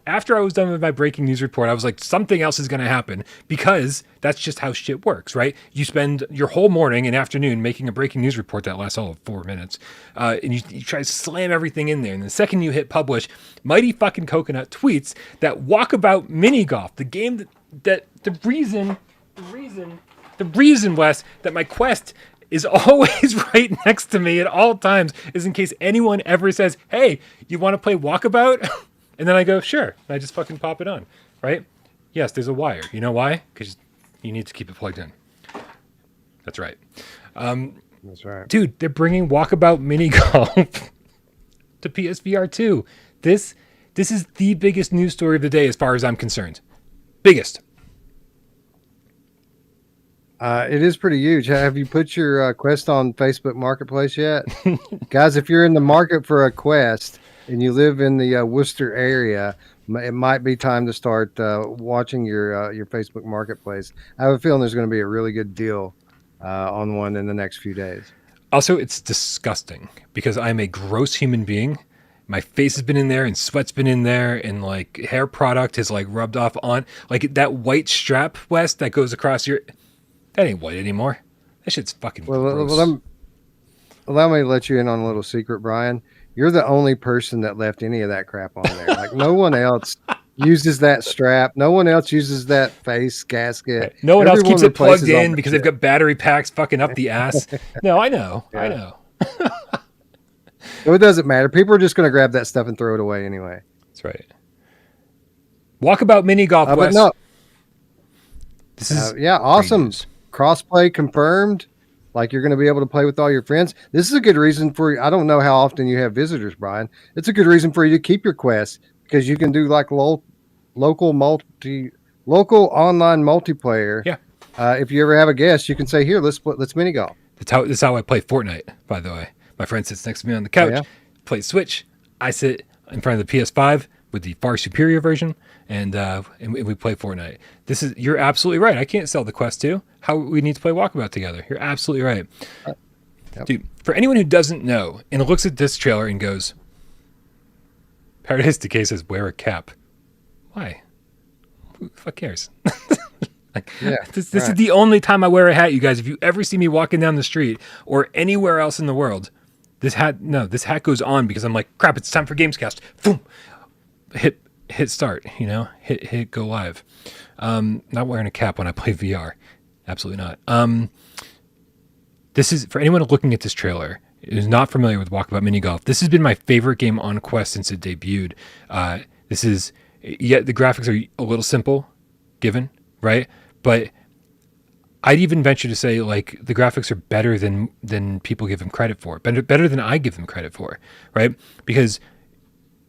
After I was done with my breaking news report, I was like, something else is going to happen, because that's just how shit works, right? You spend your whole morning and afternoon making a breaking news report that lasts all of 4 minutes, and you try to slam everything in there. And the second you hit publish, Mighty fucking Coconut tweets that Walkabout Mini Golf, the game that the reason, Wes, that my Quest is always right next to me at all times is in case anyone ever says, hey, you want to play Walkabout? And then I go, sure. And I just fucking pop it on, right? Yes, there's a wire. You know why? Because you need to keep it plugged in. That's right. That's right. Dude, they're bringing Walkabout Mini Golf to PSVR 2. This is the biggest news story of the day as far as I'm concerned. Biggest. It is pretty huge. Have you put your Quest on Facebook Marketplace yet? Guys, if you're in the market for a Quest and you live in the Worcester area, it might be time to start watching your Facebook Marketplace. I have a feeling there's going to be a really good deal on one in the next few days. Also, it's disgusting because I'm a gross human being. My face has been in there and sweat's been in there and like hair product has like rubbed off on like that white strap, West, that goes across your... That ain't white anymore. That shit's fucking gross. Allow me to let you in on a little secret, Brian. You're the only person that left any of that crap on there. Like, no one else uses that strap. No one else uses that face gasket. Right. No one else keeps it plugged in because they've got battery packs fucking up the ass. No, I know. Yeah. I know. So it doesn't matter. People are just going to grab that stuff and throw it away anyway. That's right. Walkabout Mini Golf, West. But no. This is awesome. Crossplay confirmed. Like, you're going to be able to play with all your friends. This is a good reason for, I don't know how often you have visitors, Brian. It's a good reason for you to keep your Quest because you can do like local online multiplayer. Yeah. if you ever have a guest, you can say, "Here, let's mini golf." That's how I play Fortnite, by the way. My friend sits next to me on the Oh, couch, yeah? plays Switch. I sit in front of the PS5 with the far superior version, and we play Fortnite. You're absolutely right. I can't sell the Quest 2. How we need to play Walkabout together. You're absolutely right. Yep. Dude, for anyone who doesn't know and looks at this trailer and goes, Paradise Decay says, wear a cap. Why? Who the fuck cares? This is the only time I wear a hat, you guys. If you ever see me walking down the street or anywhere else in the world, this hat goes on because I'm like, crap, it's time for GAMESCAST. Boom. Hit start, hit go live. Not wearing a cap when I play VR. Absolutely not. This is, for anyone looking at this trailer who's not familiar with Walkabout Mini Golf, this has been my favorite game on Quest since it debuted. The graphics are a little simple, given, right? But I'd even venture to say, like, the graphics are better than people give them credit for. Better than I give them credit for, right? Because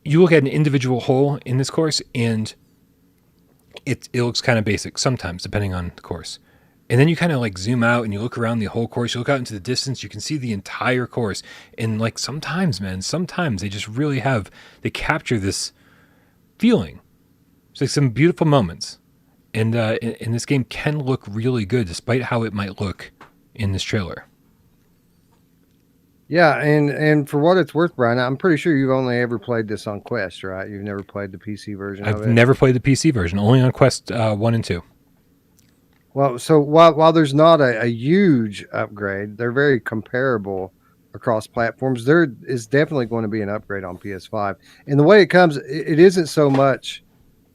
you look at an individual hole in this course, and it looks kind of basic sometimes, depending on the course. And then you kind of like zoom out and you look around the whole course. You look out into the distance. You can see the entire course. And like sometimes they just really they capture this feeling. It's like some beautiful moments. And this game can look really good despite how it might look in this trailer. Yeah, and for what it's worth, Brian, I'm pretty sure you've only ever played this on Quest, right? You've never played the PC version of it? I've never played the PC version, only on Quest 1 and 2. Well, so while there's not a huge upgrade, they're very comparable across platforms. There is definitely going to be an upgrade on PS5. And the way it comes, it isn't so much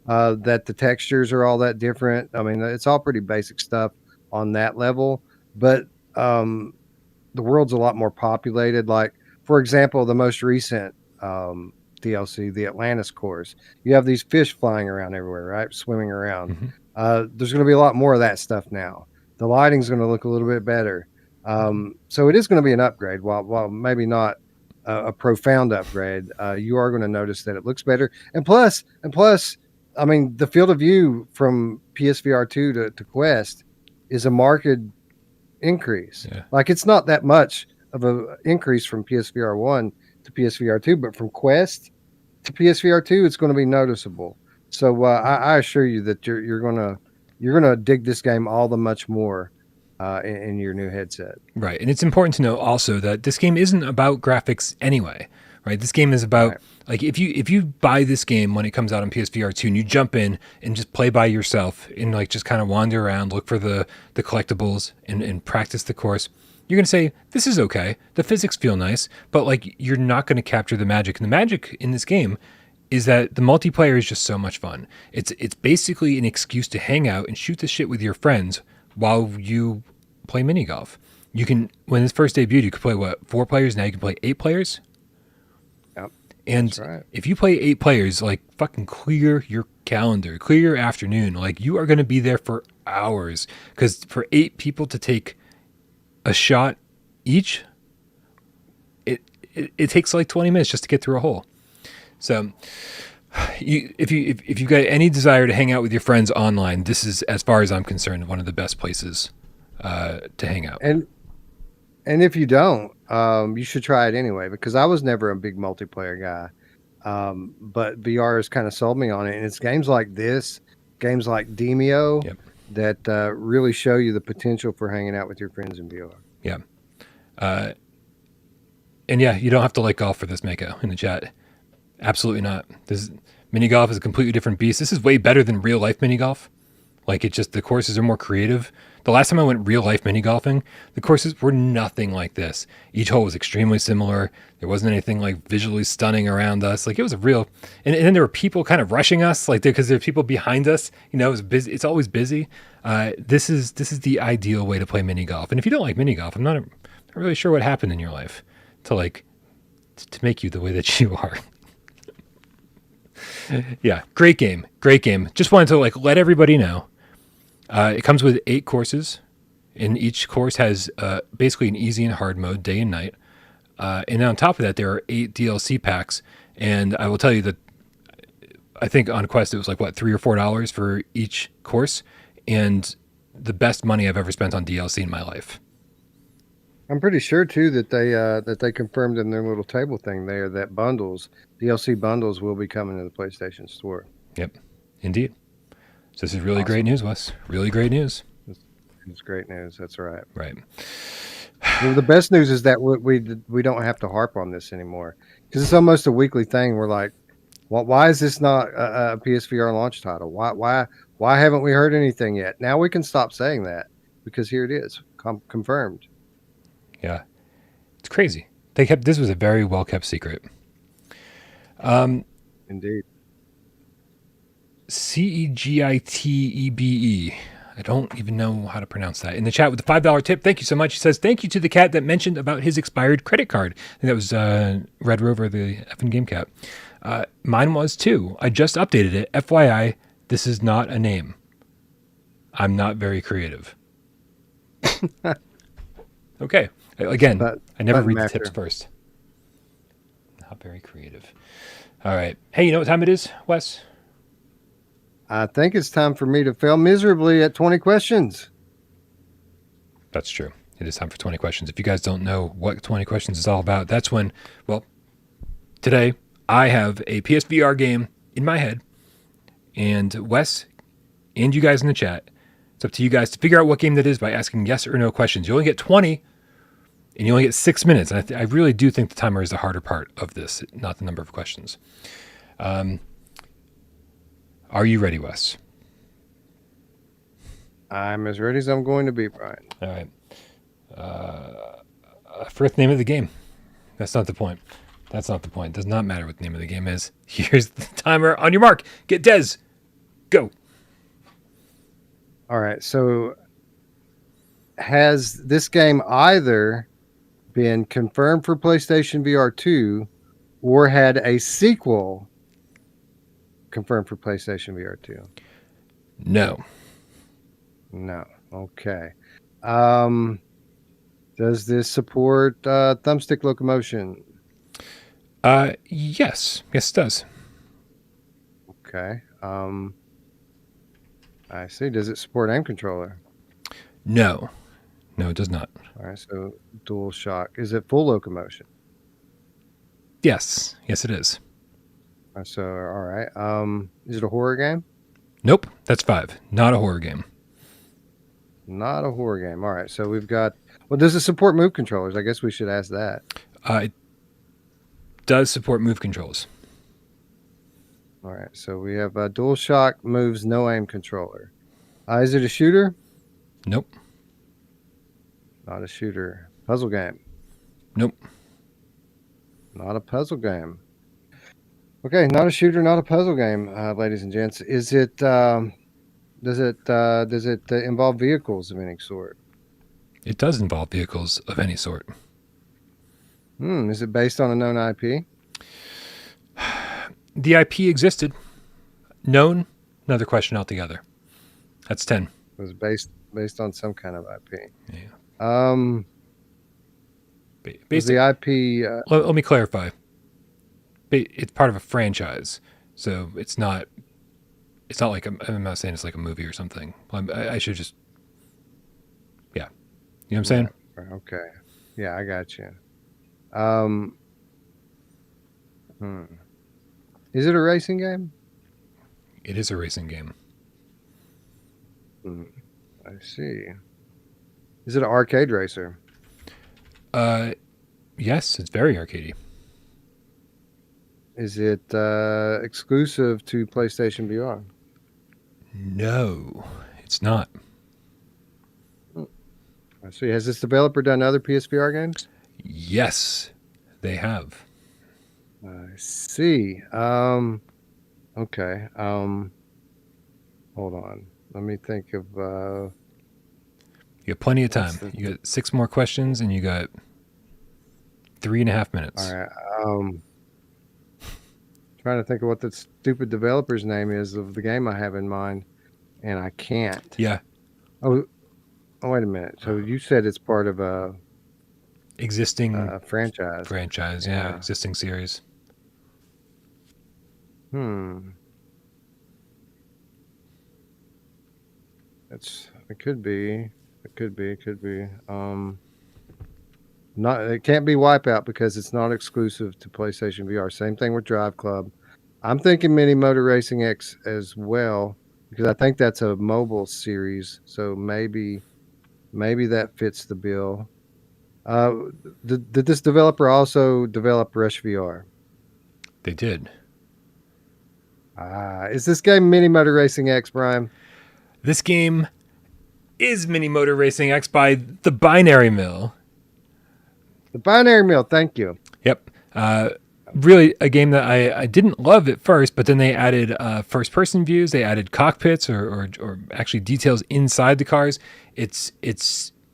that the textures are all that different. I mean, it's all pretty basic stuff on that level, but the world's a lot more populated. Like, for example, the most recent DLC, the Atlantis course, you have these fish flying around everywhere, right? Swimming around. Mm-hmm. There's going to be a lot more of that stuff now. The lighting's going to look a little bit better. So it is going to be an upgrade. While maybe not a profound upgrade, you are going to notice that it looks better. And plus, I mean, the field of view from PSVR2 to Quest is a marked increase. Yeah. Like, it's not that much of an increase from PSVR1 to PSVR2, but from Quest to PSVR2, it's going to be noticeable. So I assure you that you're gonna dig this game all the much more in your new headset. Right, and it's important to know also that this game isn't about graphics anyway. Right, this game is about like if you buy this game when it comes out on PSVR2 and you jump in and just play by yourself and like just kind of wander around, look for the collectibles and practice the course, you're gonna say this is okay. The physics feel nice, but like you're not gonna capture the magic. And the magic in this game is that the multiplayer is just so much fun. It's basically an excuse to hang out and shoot the shit with your friends while you play mini golf. You can, when this first debuted, you could play 4 players. Now you can play 8 players. Yep. And if you play 8 players, like fucking clear your calendar, clear your afternoon. Like you are going to be there for hours, because for 8 people to take a shot each, it takes like 20 minutes just to get through a hole. So if you've got any desire to hang out with your friends online, this is, as far as I'm concerned, one of the best places to hang out. And if you don't, you should try it anyway, because I was never a big multiplayer guy. But VR has kind of sold me on it. And it's games like this, games like Demio, that really show you the potential for hanging out with your friends in VR. Yeah. And yeah, you don't have to like golf for this, Mako, in the chat. Absolutely not. This mini golf is a completely different beast. This is way better than real life mini golf. Like, it just, the courses are more creative. The last time I went real life mini golfing, the courses were nothing like this. Each hole was extremely similar. There wasn't anything like visually stunning around us. Like, it was a real, and then there were people kind of rushing us, like, because there are people behind us. You know, it was busy. It's always busy. This is the ideal way to play mini golf. And if you don't like mini golf, I'm not really sure what happened in your life to make you the way that you are. Yeah, great game. Just wanted to let everybody know. It comes with 8 courses, and each course has basically an easy and hard mode, day and night. And on top of that, there are 8 DLC packs. And I will tell you that I think on Quest it was $3 or $4 for each course, and the best money I've ever spent on DLC in my life. I'm pretty sure too that they confirmed in their little table thing there that DLC bundles will be coming to the PlayStation Store. Yep, indeed. So this is really Awesome. great news, Wes. Really great news. It's great news. That's right. Right. Well, the best news is that we don't have to harp on this anymore because it's almost a weekly thing. We're like, why is this not a PSVR launch title? Why haven't we heard anything yet? Now we can stop saying that because here it is, confirmed. Yeah, it's crazy. This was a very well kept secret. Indeed. CEGITEBE. I don't even know how to pronounce that. In the chat with the $5 tip, thank you so much. He says, thank you to the cat that mentioned about his expired credit card. I think that was Red Rover, the effing game cat. Mine was too. I just updated it. FYI, this is not a name. I'm not very creative. Okay. Again, I never read the tips first. Not very creative. All right. Hey, you know what time it is, Wes? I think it's time for me to fail miserably at 20 questions. That's true. It is time for 20 questions. If you guys don't know what 20 questions is all about, that's when, well, today I have a PSVR game in my head, and Wes and you guys in the chat, it's up to you guys to figure out what game that is by asking yes or no questions. You only get 20, and you only get 6 minutes. And I really do think the timer is the harder part of this, not the number of questions. Are you ready, Wes? I'm as ready as I'm going to be, Brian. All right. First name of the game. That's not the point. That's not the point. It does not matter what the name of the game is. Here's the timer. On your mark. Get Des. Go. All right. So has this game either been confirmed for PlayStation VR 2 or had a sequel confirmed for PlayStation VR 2? No. No. Okay. Does this support thumbstick locomotion? Yes. Yes, it does. Okay. I see. Does it support aim controller? No. No, it does not. All right. So dual shock. Is it full locomotion? Yes. Yes, it is. So, all right. Is it a horror game? Nope. That's 5. Not a horror game. Not a horror game. All right. So we've got. Well, does it support move controllers? I guess we should ask that. It does support move controls. All right. So we have dual shock moves, no aim controller. Is it a shooter? Nope. Not a shooter. Puzzle game? Nope. Not a puzzle game. Okay, not a shooter, not a puzzle game, ladies and gents. Is it? Does it involve vehicles of any sort? It does involve vehicles of any sort. Is it based on a known IP? The IP existed. Known? Another question altogether. That's 10. It was based on some kind of IP. Yeah. Was the IP? Let me clarify. It's part of a franchise, so it's not. It's not like I'm not saying it's like a movie or something. I should just. Yeah, you know what I'm saying? Okay. Yeah, I got you. Is it a racing game? It is a racing game. I see. Is it an arcade racer? Yes, it's very arcadey. Is it exclusive to PlayStation VR? No, it's not. I see. Has this developer done other PSVR games? Yes, they have. I see. Okay. Hold on. Let me think of. You got plenty of time. You got 6 more questions, and you got 3.5 minutes. All right. Trying to think of what the stupid developer's name is of the game I have in mind, and I can't. Yeah. Oh, wait a minute. So you said it's part of a existing franchise. Franchise, yeah. Existing series. That's It could be. It could be. It could be. Not. It can't be Wipeout because it's not exclusive to PlayStation VR. Same thing with Drive Club. I'm thinking Mini Motor Racing X as well because I think that's a mobile series. So maybe that fits the bill. Did this developer also develop Rush VR? They did. Is this game Mini Motor Racing X, Brian? This game is Mini Motor Racing X by the Binary Mill. The Binary Mill, thank you. Yep. Really a game that I didn't love at first, but then they added first-person views. They added cockpits or actually details inside the cars. It's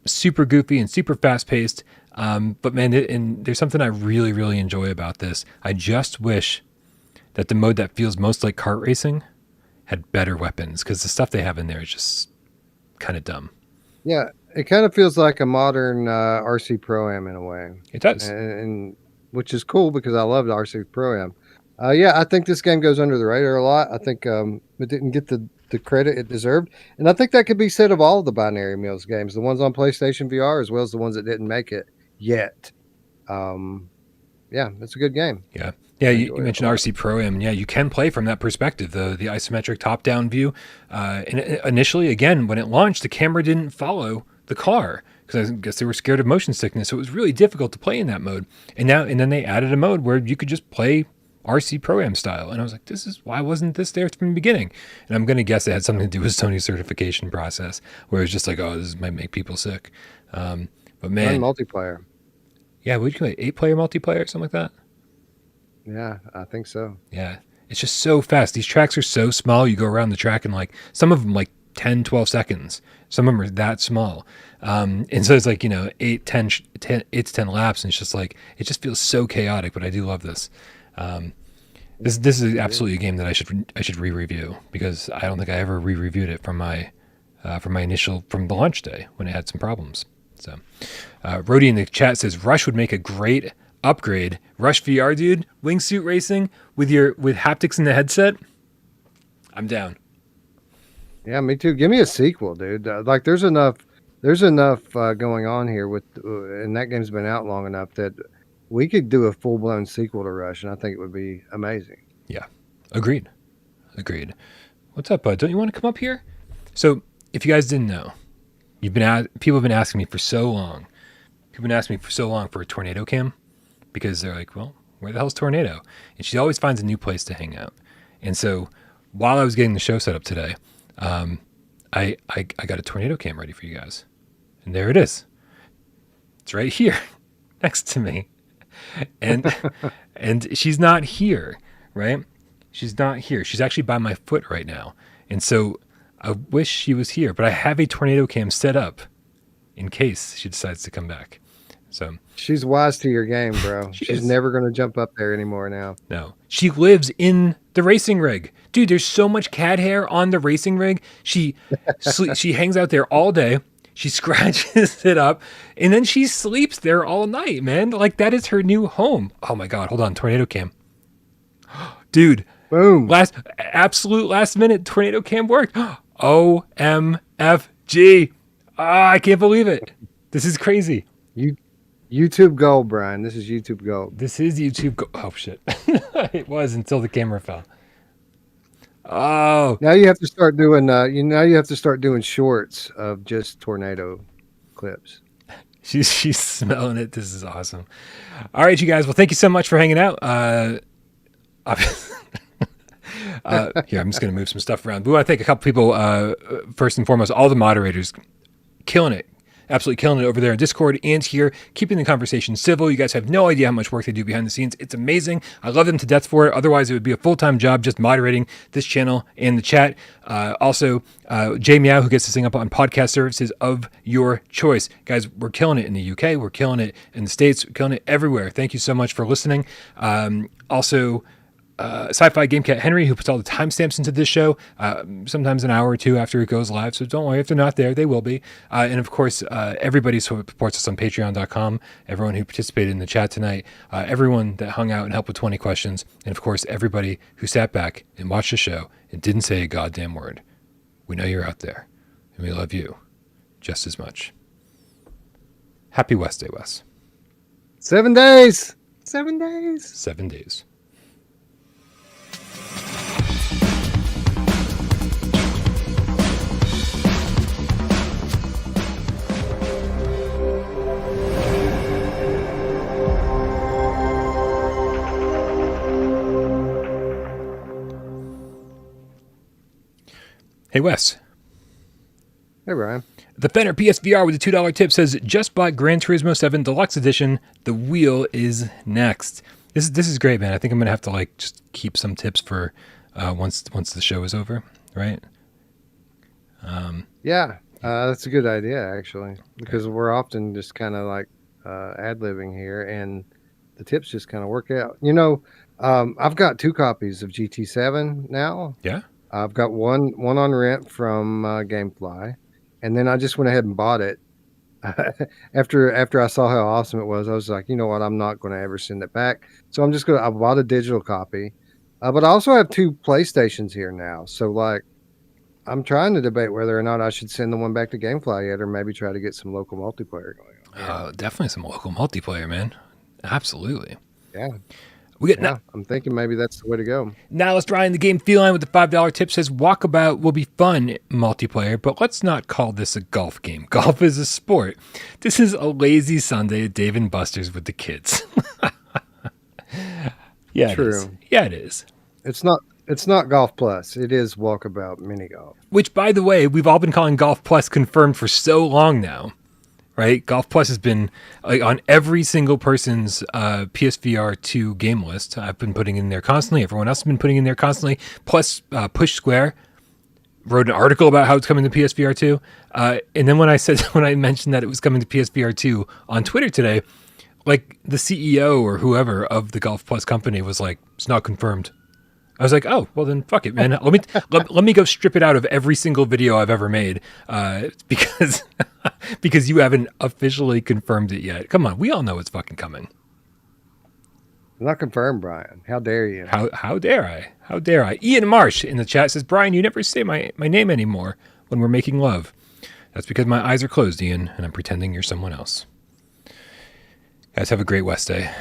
super goofy and super fast-paced. But man, and there's something I really, really enjoy about this. I just wish that the mode that feels most like kart racing had better weapons, because the stuff they have in there is just kind of dumb. Yeah, it kind of feels like a modern RC Pro-Am in a way. It does. And which is cool because I loved RC Pro-Am. Yeah, I think this game goes under the radar a lot. I think it didn't get the credit it deserved. And I think that could be said of all of the Binary Mills games, the ones on PlayStation VR as well as the ones that didn't make it yet. Yeah, it's a good game. Yeah. Yeah, you mentioned RC Pro-Am, and yeah, you can play from that perspective, the isometric top-down view. And initially, again, when it launched, the camera didn't follow the car because I guess they were scared of motion sickness, so it was really difficult to play in that mode. And then they added a mode where you could just play RC Pro-Am style, and I was like, why wasn't this there from the beginning? And I'm going to guess it had something to do with Sony's certification process, where it's just like, oh, this might make people sick. But man, multiplayer. Yeah, would you play 8-player multiplayer or something like that? Yeah, I think so. Yeah. It's just so fast. These tracks are so small. You go around the track in some of them 10, 12 seconds. Some of them are that small. And so it's 8 to 10 laps. And it's just it just feels so chaotic, but I do love this. This is absolutely a game that I should re-review, because I don't think I ever re-reviewed it from the launch day when it had some problems. So, Rhodey in the chat says Rush would make a great upgrade. Rush VR, dude, wingsuit racing with haptics in the headset. I'm down. Yeah, me too. Give me a sequel, dude. There's enough going on here and that game's been out long enough that we could do a full blown sequel to Rush, and I think it would be amazing. Yeah, agreed. What's up, bud? Don't you want to come up here? So, if you guys didn't know, people have been asking me for so long. People have been asking me for so long for a tornado cam, because they're like, well, where the hell's Tornado? And she always finds a new place to hang out. And so while I was getting the show set up today, I got a tornado cam ready for you guys. And there it is. It's right here next to me. And she's not here, right? She's not here. She's actually by my foot right now. And so I wish she was here, but I have a tornado cam set up in case she decides to come back. So she's wise to your game, bro. She's never going to jump up there anymore now. No, she lives in the racing rig, dude. There's so much cat hair on the racing rig. She hangs out there all day. She scratches it up, and then she sleeps there all night, man. That is her new home. Oh my god, hold on, tornado cam, dude. Boom. Absolute last minute tornado cam worked. OMFG. I can't believe it. This is crazy. YouTube gold, Brian. This is YouTube gold. This is YouTube gold. Oh, shit. It was until the camera fell. Oh. Now you have to start doing shorts of just tornado clips. She's smelling it. This is awesome. All right, you guys. Well, thank you so much for hanging out. Here, I'm just going to move some stuff around. We want to thank a couple people. First and foremost, all the moderators killing it. Absolutely killing it over there in Discord and here, keeping the conversation civil. You guys have no idea how much work they do behind the scenes. It's amazing. I love them to death for it. Otherwise, it would be a full-time job just moderating this channel and the chat. Also, Jay Meow, who gets this thing up on podcast services of your choice. Guys, we're killing it in the UK. We're killing it in the States. We're killing it everywhere. Thank you so much for listening. Also, Sci-Fi Game Cat Henry, who puts all the timestamps into this show, sometimes an hour or two after it goes live. So don't worry if they're not there, they will be. And of course, everybody who supports us on patreon.com, everyone who participated in the chat tonight, everyone that hung out and helped with 20 questions, and of course, everybody who sat back and watched the show and didn't say a goddamn word. We know you're out there. and we love you just as much. Happy West Day, Wes. 7 days. 7 days. 7 days. Hey, Wes. Hey, Brian. The Fenner PSVR with a $2 tip says, just bought Gran Turismo 7 Deluxe Edition. The wheel is next. This is great, man. I think I'm going to have to just keep some tips for once the show is over, right? Yeah, that's a good idea, actually, because we're often just kind of ad-libbing here, and the tips just kind of work out. I've got 2 copies of GT7 now. Yeah? I've got one on rent from Gamefly, and then I just went ahead and bought it. After I saw how awesome it was, I was like, you know what, I'm not going to ever send it back. So I bought a digital copy, but I also have 2 PlayStations here now. So I'm trying to debate whether or not I should send the one back to Gamefly yet, or maybe try to get some local multiplayer going on. Definitely some local multiplayer, man. Absolutely. Yeah. I'm thinking maybe that's the way to go. Now let's try in the game Feline with the $5 tip says Walkabout will be fun multiplayer, but let's not call this a golf game. Golf is a sport. This is a lazy Sunday at Dave and Buster's with the kids. Yeah, true. It is. Yeah, it is. It's not Golf Plus. It is Walkabout Mini Golf. Which, by the way, we've all been calling Golf Plus confirmed for so long now. Right? Golf Plus has been on every single person's PSVR2 game list. I've been putting in there constantly. Everyone else has been putting in there constantly. Plus, Push Square wrote an article about how it's coming to PSVR2. And then when I mentioned that it was coming to PSVR2 on Twitter today, the CEO or whoever of the Golf Plus company was like, it's not confirmed. I was like, oh, well then fuck it, man. Let me go strip it out of every single video I've ever made because because you haven't officially confirmed it yet. Come on, we all know it's fucking coming. Not confirmed, Brian. How dare you? How dare I? How dare I? Ian Marsh in the chat says, Brian, you never say my name anymore when we're making love. That's because my eyes are closed, Ian, and I'm pretending you're someone else. Guys, have a great West Day.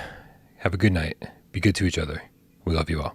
Have a good night. Be good to each other. We love you all.